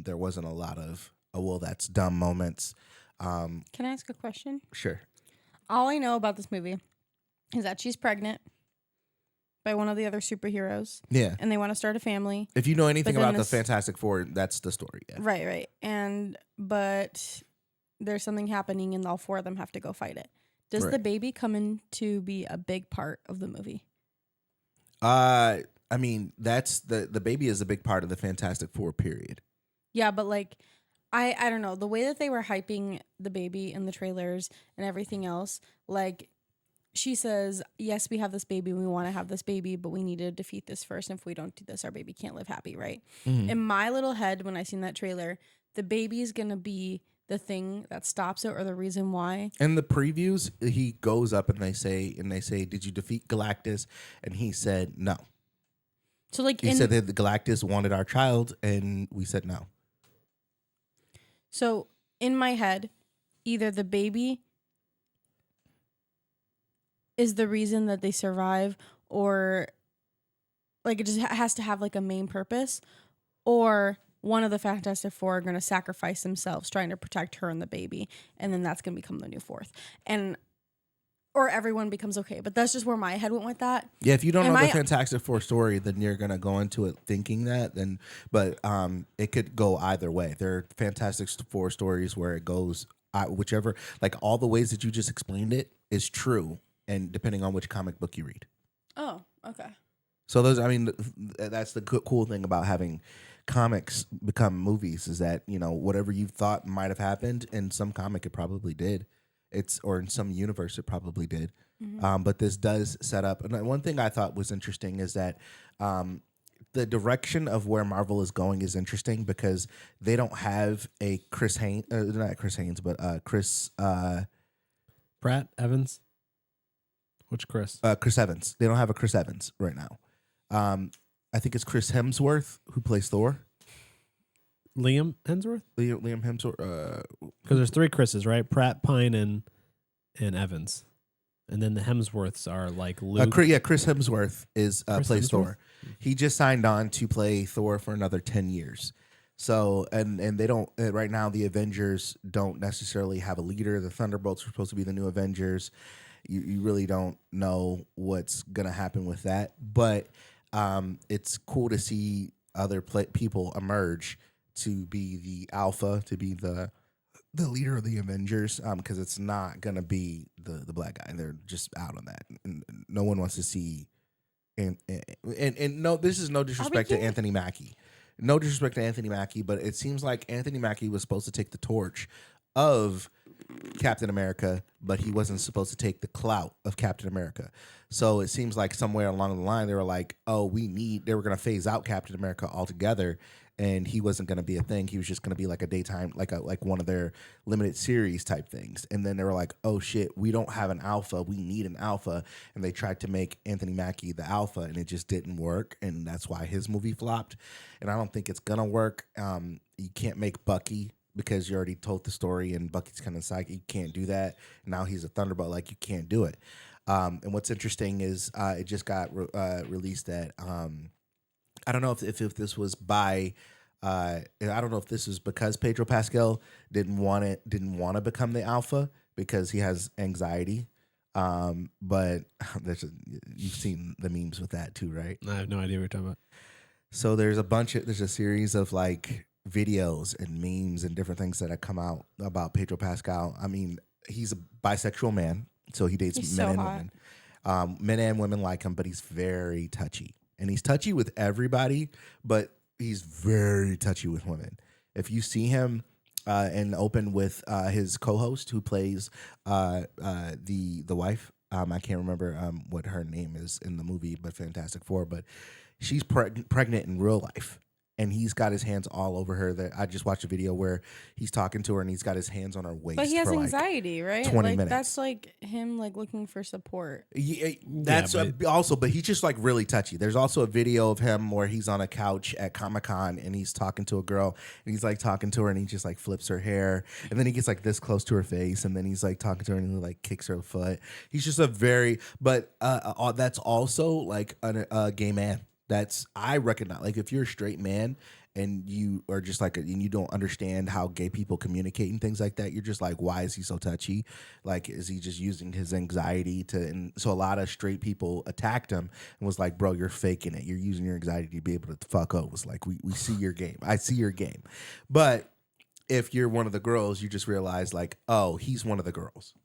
There wasn't a lot of that's dumb moments. Can I ask a question? Sure. All I know about this movie is that she's pregnant by one of the other superheroes. Yeah. And they want to start a family. If you know anything about the Fantastic Four, that's the story. Yeah. Right. But there's something happening and all four of them have to go fight it. Does the baby come in to be a big part of the movie? I mean, that's the baby is a big part of the Fantastic Four period. Yeah, but like I don't know, the way that they were hyping the baby in the trailers and everything else, like she says, yes, we have this baby, we want to have this baby, but we need to defeat this first. And if we don't do this, our baby can't live happy, right? Mm-hmm. In my little head, when I seen that trailer, the baby is going to be the thing that stops it or the reason why. In the previews, he goes up and they say, did you defeat Galactus? And he said no. So like he said that the Galactus wanted our child and we said no. So in my head, either the baby is the reason that they survive, or like it just has to have like a main purpose, or one of the Fantastic Four are going to sacrifice themselves trying to protect her and the baby, and then that's going to become the new fourth, or everyone becomes okay. But that's just where my head went with that. Yeah, if you don't know the Fantastic Four story, then you're going to go into it thinking that. But it could go either way. There are Fantastic Four stories where it goes whichever, like all the ways that you just explained it is true. And depending on which comic book you read. Oh, okay. So that's the cool thing about having comics become movies is that, whatever you thought might have happened in some comic, it probably did. Or in some universe, it probably did. Mm-hmm. But this does set up. And one thing I thought was interesting is that the direction of where Marvel is going is interesting because they don't have a Chris Pratt Evans. Which Chris? Chris Evans. They don't have a Chris Evans right now. I think it's Chris Hemsworth who plays Thor. Liam Hemsworth? Liam Hemsworth. Because there's three Chris's, right? Pratt, Pine, and Evans. And then the Hemsworths are like Luke. Chris Hemsworth plays Hemsworth? Thor. He just signed on to play Thor for another 10 years. So, and they don't, right now the Avengers don't necessarily have a leader. The Thunderbolts are supposed to be the new Avengers. You really don't know what's going to happen with that. But it's cool to see other people emerge to be the alpha, to be the leader of the Avengers, because it's not going to be the black guy. They're just out on that. And no one wants to see. And no, this is no disrespect to Anthony Mackie. No disrespect to Anthony Mackie, but it seems like Anthony Mackie was supposed to take the torch of Captain America, but he wasn't supposed to take the clout of Captain America. So it seems like somewhere along the line they were like, oh, they were going to phase out Captain America altogether, and he wasn't going to be a thing. He was just going to be like a daytime, like one of their limited series type things. And then they were like, oh shit, we don't have an alpha. We need an alpha. And they tried to make Anthony Mackie the alpha, and it just didn't work. And that's why his movie flopped. And I don't think it's going to work. You can't make Bucky because you already told the story and Bucky's kind of psychic. You can't do that. Now he's a Thunderbolt. Like, you can't do it. And what's interesting is it just got released that I don't know if this was by I don't know if this was because Pedro Pascal didn't want to become the alpha because he has anxiety. But you've seen the memes with that too, right? I have no idea what you're talking about. So there's a series of like videos and memes and different things that have come out about Pedro Pascal. I mean, he's a bisexual man, so he dates men and women. Men and women like him, but he's very touchy. And he's touchy with everybody, but he's very touchy with women. If you see him and opened with his co-host who plays the wife. I can't remember what her name is in the movie, but Fantastic Four. But she's pregnant in real life. And he's got his hands all over her. That I just watched a video where he's talking to her and he's got his hands on her waist. But he has for anxiety, right? 20 minutes. That's like him like looking for support. Yeah, that's also, but he's just like really touchy. There's also a video of him where he's on a couch at Comic-Con and he's talking to a girl and he's like talking to her and he just like flips her hair and then he gets like this close to her face and then he's like talking to her and he like kicks her foot. He's just a very, but that's also like a gay man. I recognize, like, if you're a straight man and you are just like, and you don't understand how gay people communicate and things like that, you're just like, why is he so touchy? Like, is he just using his anxiety to, and so a lot of straight people attacked him and was like, bro, you're faking it. You're using your anxiety to be able to fuck up. It was like, we see your game. I see your game. But if you're one of the girls, you just realize like, oh, he's one of the girls.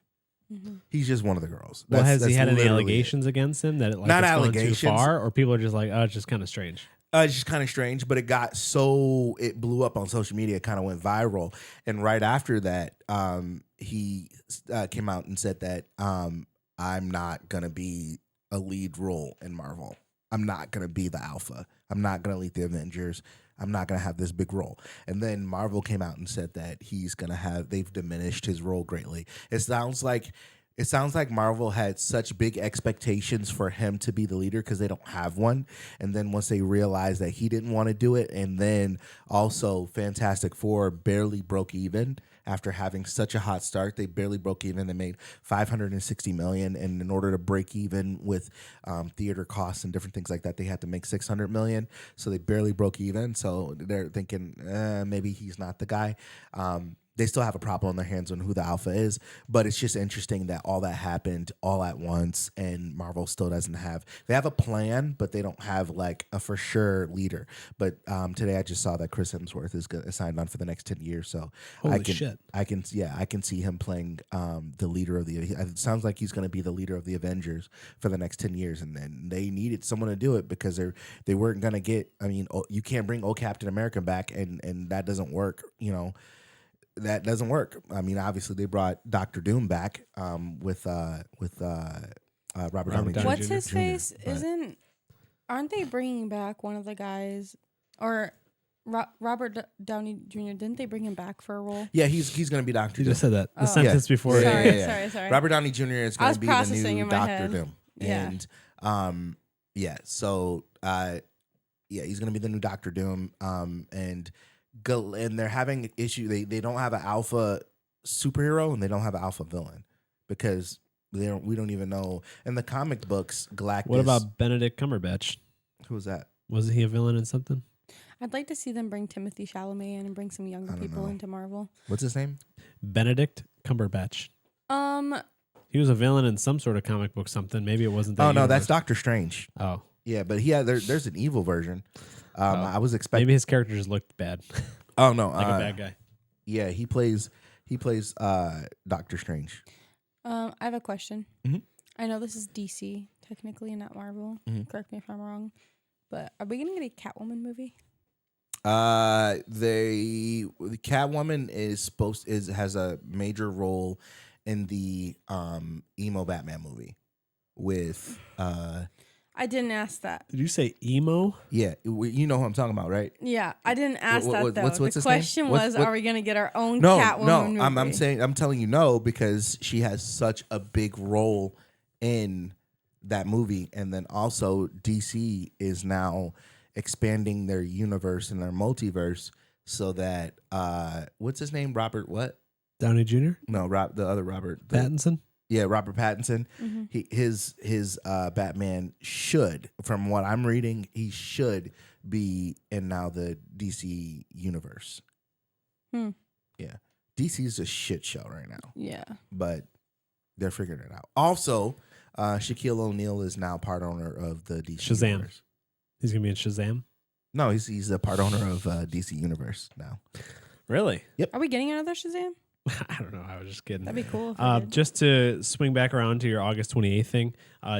Mm-hmm. He's just one of the girls. Well, has he had any allegations against him that like, not it's allegations gone too far, or people are just like, oh, it's just kind of strange? It's just kind of strange, but it blew up on social media, kind of went viral, and right after that, he came out and said that I'm not gonna be a lead role in Marvel. I'm not gonna be the Alpha. I'm not gonna lead the Avengers. I'm not going to have this big role. And then Marvel came out and said that they've diminished his role greatly. It sounds like Marvel had such big expectations for him to be the leader because they don't have one. And then once they realized that he didn't want to do it, and then also Fantastic Four barely broke even after having such a hot start. They barely broke even. They made $560 million, and in order to break even with theater costs and different things like that, they had to make $600 million. So they barely broke even. So they're thinking maybe he's not the guy. They still have a problem on their hands on who the Alpha is, but it's just interesting that all that happened all at once, and Marvel still doesn't have. They have a plan, but they don't have like a for sure leader. But today I just saw that Chris Hemsworth is signed on for the next 10 years. So Holy shit. I can see him playing the leader of the. It sounds like he's going to be the leader of the Avengers for the next 10 years, and then they needed someone to do it because they weren't going to get. I mean, you can't bring old Captain America back, and that doesn't work. You know. That doesn't work. I mean, obviously they brought Dr. Doom back with Robert Downey Jr. What's his face? Aren't they bringing back one of the guys or Robert Downey Jr.? Didn't they bring him back for a role? Yeah, he's going to be Dr. Doom. You just said that. The sentence before. Sorry. Robert Downey Jr. is going to be the new Dr. Doom. Yeah. And so he's going to be the new Dr. Doom. And they're having an issue. They don't have an alpha superhero and they don't have an alpha villain because we don't even know. In the comic books, Galactus. What about Benedict Cumberbatch? Who was that? Wasn't he a villain in something? I'd like to see them bring Timothée Chalamet in and bring some younger people into Marvel. What's his name? Benedict Cumberbatch. He was a villain in some sort of comic book something. Maybe it wasn't that. Oh, no, that's Doctor Strange. Oh. Yeah, but there's an evil version. I was expecting. Maybe his character just looked bad. Oh no, like a bad guy. Yeah, he plays Doctor Strange. I have a question. Mm-hmm. I know this is DC technically, not Marvel. Mm-hmm. Correct me if I'm wrong, but are we gonna get a Catwoman movie? The Catwoman has a major role in the emo Batman movie with I didn't ask that. Did you say emo? Yeah, you know who I'm talking about, right? Yeah, I didn't ask that though. What's the question was, are we gonna get our own no, Catwoman movie? I'm telling you no because she has such a big role in that movie, and then also DC is now expanding their universe and their multiverse so that what's his name? Robert what? Downey Jr.? No, the other Robert Pattinson. Yeah, Robert Pattinson. Mm-hmm. His Batman should, from what I'm reading, he should be in now the DC universe. Yeah, DC's a shit show right now. Yeah, but they're figuring it out. Also, Shaquille O'Neal is now part owner of the DC Shazam. universe. He's gonna be in Shazam. No, he's a part owner of DC Universe now. Really? Yep. Are we getting another Shazam? I don't know. I was just kidding. That'd be cool. Just to swing back around to your August 28th thing,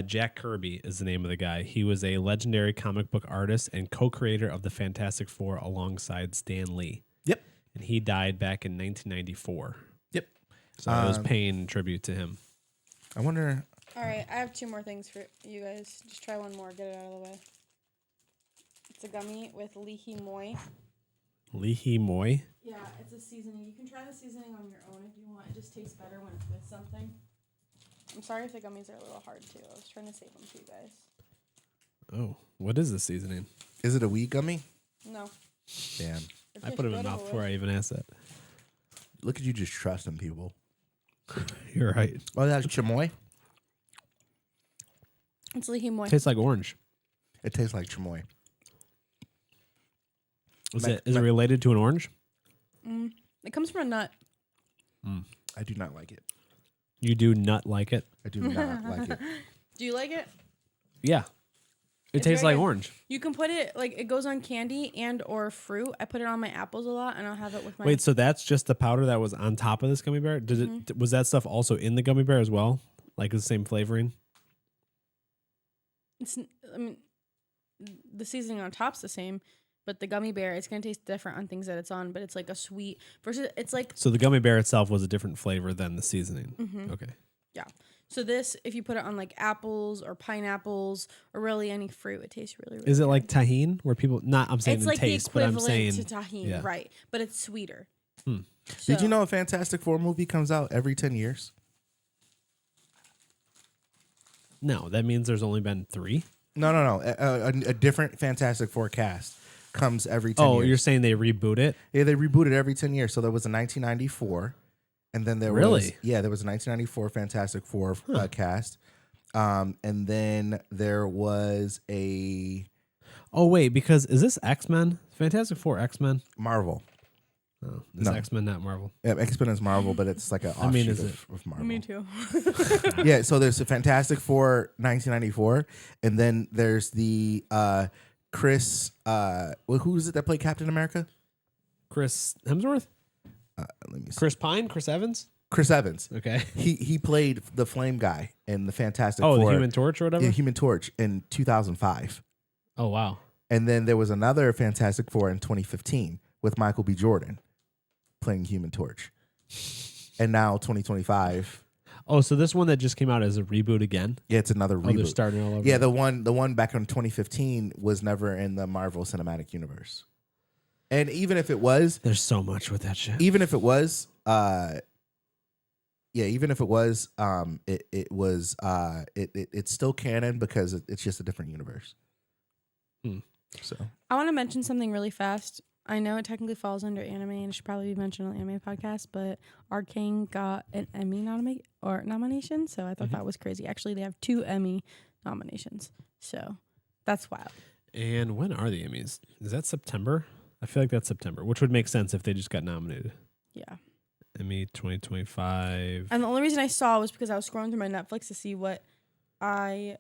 Jack Kirby is the name of the guy. He was a legendary comic book artist and co-creator of the Fantastic Four alongside Stan Lee. Yep. and he died back in 1994. Yep. So I was paying tribute to him. I wonder. All right, I have 2 more things for you guys. Just try one more. Get it out of the way. It's a gummy with Lihi Moi. Lihi Moi? Yeah, it's a seasoning. You can try the seasoning on your own if you want. It just tastes better when it's with something. I'm sorry if the gummies are a little hard, too. I was trying to save them for you guys. Oh, what is the seasoning? Is it a weed gummy? No. Damn. I put it in my mouth before I even asked that. Look at you just trusting people. You're right. Oh, that's chamoy? It's Lihi Moi. Tastes like orange. It tastes like chamoy. Is it related to an orange? It comes from a nut. I do not like it. You do not like it? I do not like it. Do you like it? Yeah. It tastes like orange. You can put it, like, it goes on candy and or fruit. I put it on my apples a lot, and I'll have it with my... Wait, so that's just the powder that was on top of this gummy bear? Was that stuff also in the gummy bear as well? Like the same flavoring? I mean, the seasoning on top's the same, but the gummy bear, it's going to taste different on things that it's on, but it's like a sweet versus it's like... So the gummy bear itself was a different flavor than the seasoning. Mm-hmm. Okay. Yeah. So this, if you put it on like apples or pineapples or really any fruit, it tastes really, really Is it good. like tahine where people, I'm saying it's in like taste, the but I'm equivalent saying... to tahine, yeah. right. But it's sweeter. So, Did you know a Fantastic Four movie comes out every 10 years? No, that means there's only been 3? No. A different Fantastic Four cast comes every 10 years. Oh, you're saying they reboot it? Yeah, they reboot it every 10 years. So there was a 1994, and then there was... Yeah, there was a 1994 Fantastic Four cast. And then there was a... Oh, wait, because is this X-Men? Fantastic Four X-Men? Marvel. Oh, it's X-Men, not Marvel. Yeah, X-Men is Marvel, but it's like an offshoot of Marvel. Me too. Yeah, so there's the Fantastic Four 1994, and then there's the Chris... who is it that played Captain America? Chris Hemsworth? Let me see. Chris Pine? Chris Evans? Chris Evans. Okay. He played the Flame guy in the Fantastic Four. Oh, the Human Torch or whatever? Yeah, Human Torch in 2005. Oh, wow. And then there was another Fantastic Four in 2015 with Michael B. Jordan playing Human Torch. And now 2025. Oh, so this one that just came out is a reboot again? Yeah, it's another reboot. Oh, they're starting all over. Yeah, the one back in 2015 was never in the Marvel Cinematic Universe. And even if it was, there's so much with that shit. Even if it was, it's still canon because it's just a different universe. So I want to mention something really fast. I know it technically falls under anime and it should probably be mentioned on the anime podcast, but Arcane got an Emmy nomination, so I thought that was crazy. Actually, they have 2 Emmy nominations, so that's wild. And when are the Emmys? Is that September? I feel like that's September, which would make sense if they just got nominated. Yeah. Emmy 2025. And the only reason I saw was because I was scrolling through my Netflix to see what I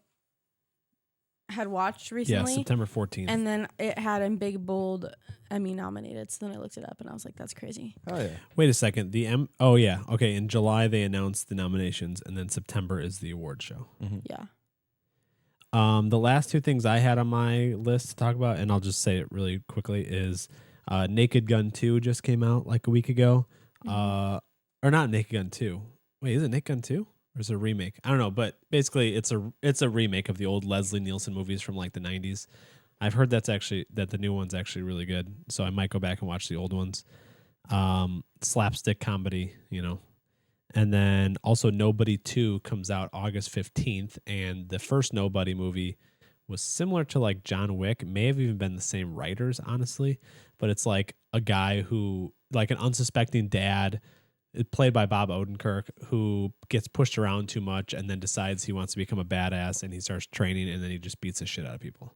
had watched recently. Yeah, September 14th. And then it had in big, bold Emmy nominated. So then I looked it up and I was like, that's crazy. Oh, yeah. Wait a second. Oh, yeah. Okay. In July, they announced the nominations, and then September is the award show. Mm-hmm. Yeah. The last 2 things I had on my list to talk about, and I'll just say it really quickly, is Naked Gun 2 just came out like a week ago. Or not Naked Gun 2. Wait, is it Naked Gun 2? Or is it a remake? I don't know, but basically it's a remake of the old Leslie Nielsen movies from like the 90s. I've heard that the new one's actually really good, so I might go back and watch the old ones. Slapstick comedy, And then also Nobody 2 comes out August 15th, and the first Nobody movie was similar to like John Wick. It may have even been the same writers, honestly, but it's like a guy who, like an unsuspecting dad, played by Bob Odenkirk, who gets pushed around too much and then decides he wants to become a badass, and he starts training, and then he just beats the shit out of people.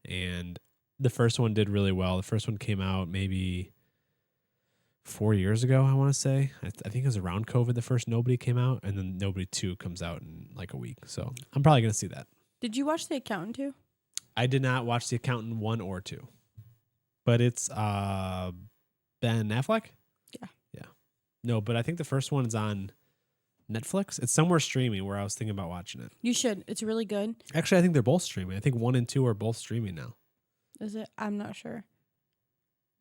And the first one did really well. The first one came out maybe 4 years ago, I want to say. I think it was around COVID the first Nobody came out, and then Nobody 2 comes out in like a week. So I'm probably going to see that. Did you watch The Accountant 2? I did not watch The Accountant 1 or 2. But it's Ben Affleck? Yeah. No, but I think the first one is on Netflix. It's somewhere streaming where I was thinking about watching it. You should. It's really good. Actually, I think they're both streaming. I think 1 and 2 are both streaming now. Is it? I'm not sure.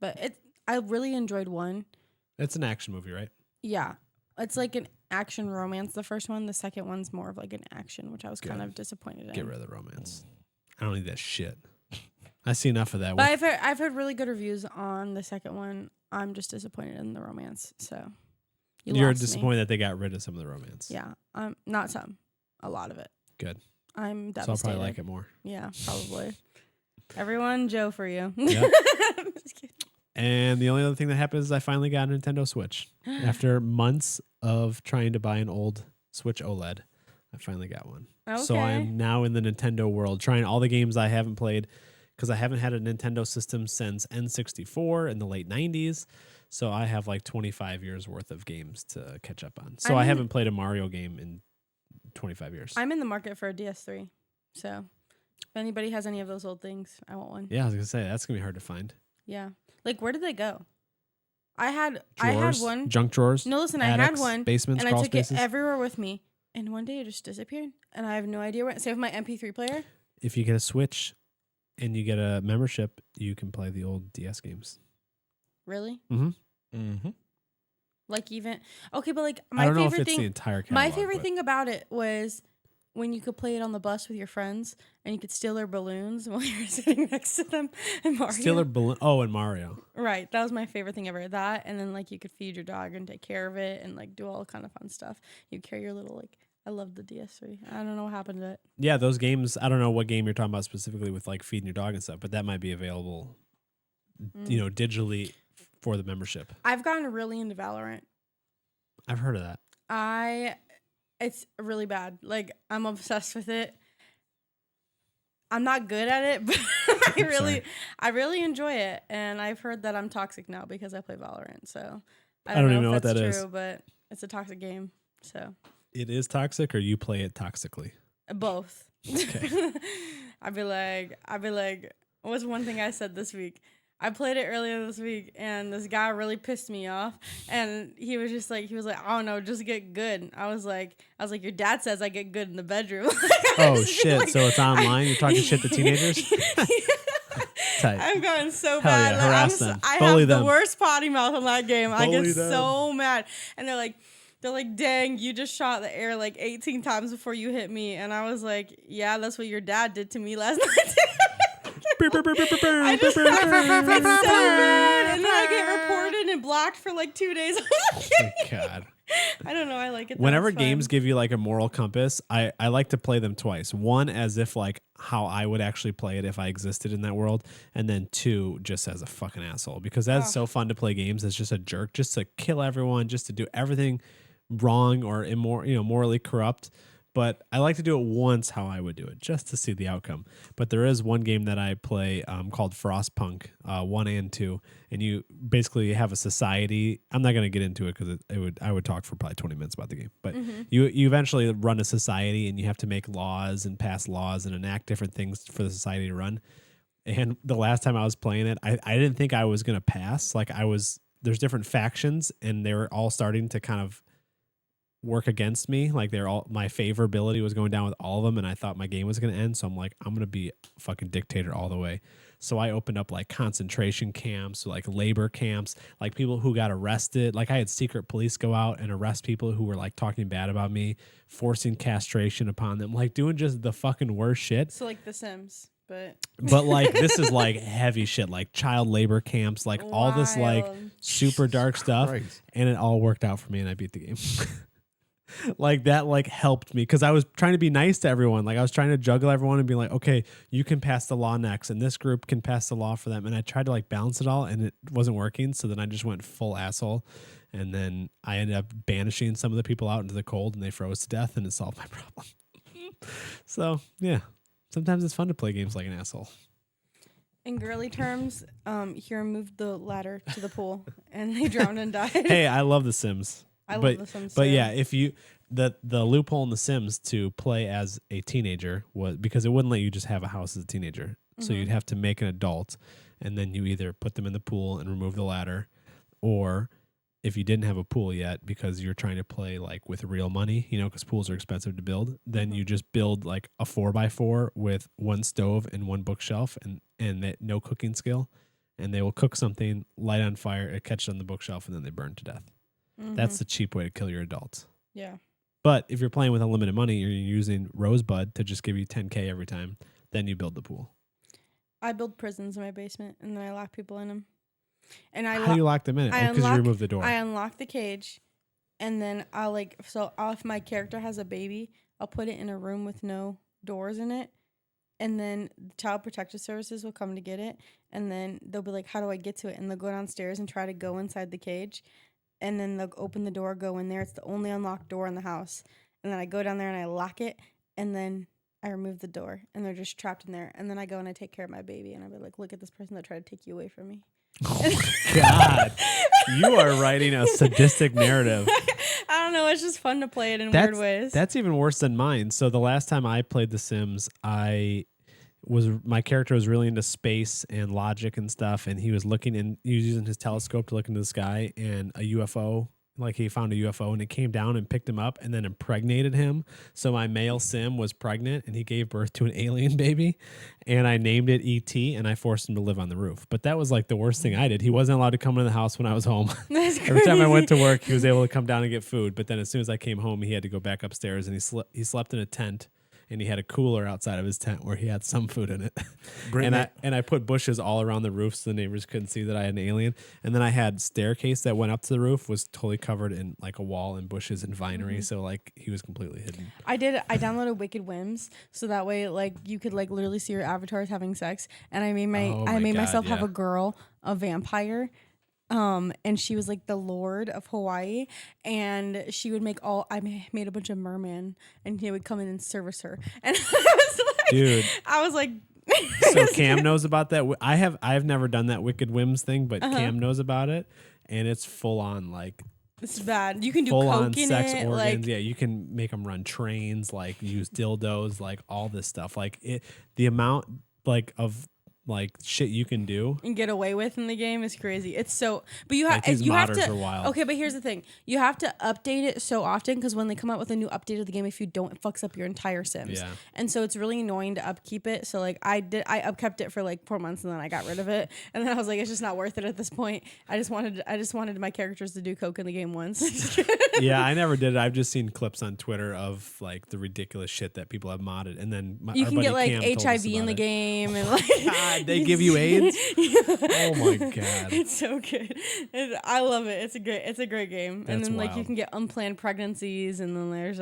But I really enjoyed 1. It's an action movie, right? Yeah. It's like an action romance, the first one. The second one's more of like an action, which I was kind of disappointed in. Get rid of the romance. I don't need that shit. I see enough of that. But I've heard really good reviews on the second one. I'm just disappointed in the romance. So you're disappointed that they got rid of some of the romance. Yeah. Not some. A lot of it. Good. I'm devastated. So I'll probably like it more. Yeah, probably. Everyone, Joe for you. Yep. And the only other thing that happened is I finally got a Nintendo Switch. After months of trying to buy an old Switch OLED, I finally got one. Okay. So I'm now in the Nintendo world, trying all the games I haven't played because I haven't had a Nintendo system since N64 in the late 90s. So I have like 25 years worth of games to catch up on. So I haven't played a Mario game in 25 years. I'm in the market for a DS3. So if anybody has any of those old things, I want one. Yeah, I was going to say, that's going to be hard to find. Yeah. Like, where did they go? I had one. Junk drawers. No, listen, attics, I had one. Basements, and I took spaces. it everywhere with me. And one day it just disappeared. And I have no idea where. Same with my MP3 player. If you get a Switch and you get a membership, you can play the old DS games. Really? Mm-hmm. Mm-hmm. Like even okay, but like I don't know if it's the entire catalog. My favorite thing about it was when you could play it on the bus with your friends and you could steal their balloons while you were sitting next to them and Mario. Steal their balloon. Oh, and Mario. Right, that was my favorite thing ever. That and then like you could feed your dog and take care of it and like do all kind of fun stuff. You carry your little like. I love the DS3. I don't know what happened to it. Yeah, those games. I don't know what game you're talking about specifically with like feeding your dog and stuff, but that might be available, digitally for the membership. I've gotten really into Valorant. I've heard of that. It's really bad. Like I'm obsessed with it. I'm not good at it, but I really enjoy it. And I've heard that I'm toxic now because I play Valorant. So I don't even know if that's true, but it's a toxic game. So it is toxic, or you play it toxically? Both. Okay. I'd be like, what's one thing I said this week? I played it earlier this week, and this guy really pissed me off. And he was like, I don't know, just get good. I was like, your dad says I get good in the bedroom. Oh shit! Like, so it's online. You're talking shit to teenagers. Tight. I'm going so Hell bad. Yeah, harass them. I Bully have them. the worst potty mouth on that game. Bully I get them. so mad, and they're like, dang, you just shot the air like 18 times before you hit me. And I was like, yeah, that's what your dad did to me last night. It's so bad. And then I get reported and blocked for like 2 days. God. I don't know. I like it. Whenever games give you like a moral compass, I like to play them twice. One, as if like how I would actually play it if I existed in that world. And then two, just as a fucking asshole. Because that's so fun to play games as just a jerk, just to kill everyone, just to do everything wrong or morally corrupt. But I like to do it once how I would do it, just to see the outcome. But there is one game that I play called Frostpunk 1 and 2, and you basically have a society. I'm not going to get into it because I would talk for probably 20 minutes about the game. But you eventually run a society, and you have to make laws and pass laws and enact different things for the society to run. And the last time I was playing it, I didn't think I was going to pass. Like there's different factions, and they were all starting to kind of work against me. Like my favorability was going down with all of them, and I thought my game was going to end. So I'm like, I'm going to be a fucking dictator all the way. So I opened up like concentration camps, like labor camps, like people who got arrested. Like I had secret police go out and arrest people who were like talking bad about me, forcing castration upon them, like doing just the fucking worst shit. So like The Sims. But like this is like heavy shit, like child labor camps, like all this like super dark stuff. Christ. And it all worked out for me, and I beat the game. Like that like helped me because I was trying to be nice to everyone. Like I was trying to juggle everyone and be like, okay, you can pass the law next, and this group can pass the law for them. And I tried to like balance it all, and it wasn't working. So then I just went full asshole, and then I ended up banishing some of the people out into the cold, and they froze to death, and it solved my problem. So yeah, sometimes it's fun to play games like an asshole. In girly terms, Hero moved the ladder to the pool, and they drowned and died. Hey, I love The Sims. I love The Sims But too. yeah, if you the loophole in The Sims to play as a teenager was because it wouldn't let you just have a house as a teenager. So you'd have to make an adult, and then you either put them in the pool and remove the ladder, or if you didn't have a pool yet because you're trying to play like with real money, because pools are expensive to build, then you just build like a 4x4 with one stove and one bookshelf and that no cooking skill, and they will cook something, light on fire, it catches on the bookshelf, and then they burn to death. Mm-hmm. That's the cheap way to kill your adults. Yeah. But if you're playing with unlimited money, you're using Rosebud to just give you 10K every time, then you build the pool. I build prisons in my basement, and then I lock people in them. And How do you lock them in? Because you remove the door. I unlock the cage, and then if my character has a baby, I'll put it in a room with no doors in it, and then the Child Protective Services will come to get it, and then they'll be like, how do I get to it? And they'll go downstairs and try to go inside the cage, and then they'll open the door, go in there. It's the only unlocked door in the house. And then I go down there and I lock it, and then I remove the door, and they're just trapped in there. And then I go and I take care of my baby, and I'll be like, look at this person that tried to take you away from me. Oh my God. You are writing a sadistic narrative. I don't know. It's just fun to play it in weird ways. That's even worse than mine. So the last time I played The Sims, my character was really into space and logic and stuff, and he was using his telescope to look into the sky, and a UFO, like he found a UFO, and it came down and picked him up and then impregnated him. So my male Sim was pregnant, and he gave birth to an alien baby, and I named it E.T., and I forced him to live on the roof. But that was like the worst thing I did. He wasn't allowed to come into the house when I was home. Every time I went to work, he was able to come down and get food. But then as soon as I came home, he had to go back upstairs, and he slept in a tent. And he had a cooler outside of his tent where he had some food in it. And I put bushes all around the roof so the neighbors couldn't see that I had an alien. And then I had staircase that went up to the roof, was totally covered in like a wall and bushes and vinery. Mm-hmm. So like he was completely hidden. I downloaded Wicked Whims so that way like you could like literally see your avatars having sex. And I made myself have a girl, a vampire. And she was like the Lord of Hawaii, and she would I made a bunch of mermen, and he would come in and service her. And I was like, so Cam knows about that. I've never done that Wicked Whims thing, but Cam knows about it, and it's full on like. It's bad. You can do full coke on in sex it, organs. like, yeah, you can make them run trains, like use dildos, like all this stuff. Like the amount like of. Like shit you can do and get away with in the game is crazy. It's so, but you have to. Are wild. Okay, but here's the thing: you have to update it so often because when they come out with a new update of the game, if you don't, it fucks up your entire Sims. Yeah. And so it's really annoying to upkeep it. So like I upkept it for like 4 months and then I got rid of it. And then I was like, it's just not worth it at this point. I just wanted my characters to do coke in the game once. Yeah, I never did it. I've just seen clips on Twitter of like the ridiculous shit that people have modded, and then you can get like HIV in the game and like. God, they give you AIDS? Oh my God. It's so good. I love it. It's a great game. That's and then wild. like you can get unplanned pregnancies, and then there's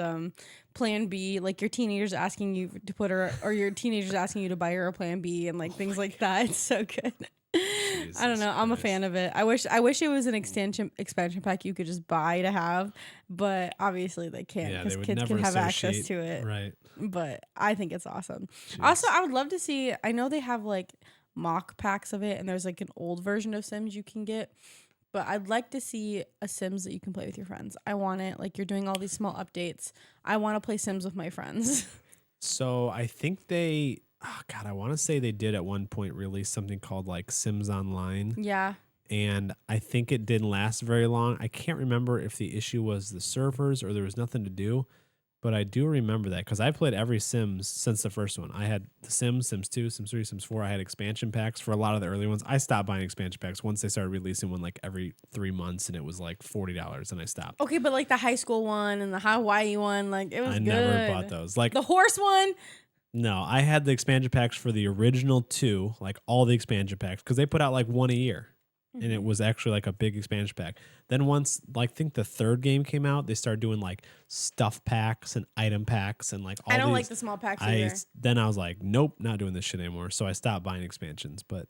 plan B, like your teenager's asking you to put her, or your teenager's asking you to buy her a plan B, and like things like that. It's so good. Jesus I don't know. Christ. I'm a fan of it. I wish it was an expansion pack you could just buy to have, but obviously they can't because kids can have access to it. Right. But I think it's awesome. Jeez. Also, I would love to see. I know they have like mock packs of it, and there's like an old version of Sims you can get, but I'd like to see a Sims that you can play with your friends. I want it like you're doing all these small updates. I want to play Sims with my friends. So I think I want to say they did at one point release something called like Sims Online. Yeah. And I think it didn't last very long. I can't remember if the issue was the servers or there was nothing to do. But I do remember that because I played every Sims since the first one. I had The Sims, Sims 2, Sims 3, Sims 4. I had expansion packs for a lot of the early ones. I stopped buying expansion packs once they started releasing one like every 3 months, and it was like $40, and I stopped. Okay, but like the high school one and the Hawaii one, like it was good. I never bought those. Like the horse one. No, I had the expansion packs for the original 2, like all the expansion packs, because they put out like one a year. And it was actually like a big expansion pack. Then once, like, I think the 3rd game came out, they started doing like stuff packs and item packs and like all I don't like the small packs either. Then I was like, nope, not doing this shit anymore. So I stopped buying expansions. But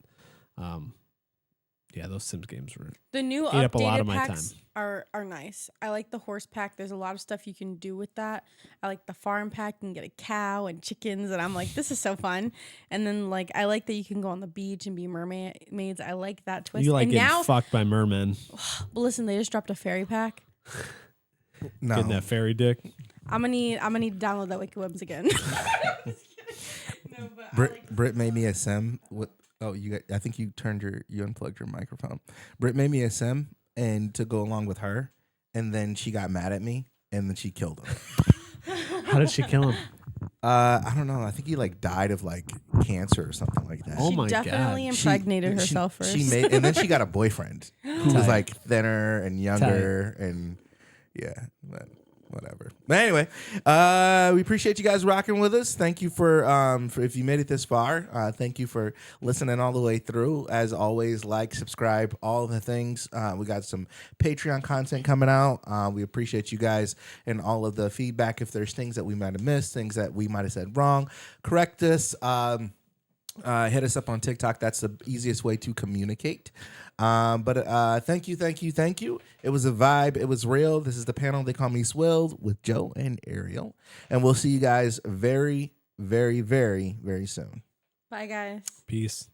yeah, those Sims games were the new ate up a lot of my packs time. Are nice. I like the horse pack. There's a lot of stuff you can do with that. I like the farm pack. You can get a cow and chickens, and I'm like, this is so fun. And then like I like that you can go on the beach and be mermaids. I like that twist. You like getting fucked by mermen. But listen, they just dropped a fairy pack. No. Getting that fairy dick. I'm gonna need to download that Wicked Webs again. No, Britt made me a sim with. Oh, I think you unplugged your microphone. Britt made me a sim and to go along with her, and then she got mad at me, and then she killed him. How did she kill him? I don't know. I think he like died of like cancer or something like that. Oh my god! She definitely impregnated herself first. And then she got a boyfriend who was like thinner and younger and but whatever. But anyway, we appreciate you guys rocking with us. Thank you for if you made it this far. Thank you for listening all the way through. As always, like, subscribe, all the things. We got some Patreon content coming out. We appreciate you guys and all of the feedback. If there's things that we might have missed, things that we might have said wrong, correct us. Hit us up on TikTok. That's the easiest way to communicate. But thank you. It was a vibe. It was real. This is the panel. They call me Swilled with Joe and Ariel. And we'll see you guys very, very, very, very soon. Bye, guys. Peace.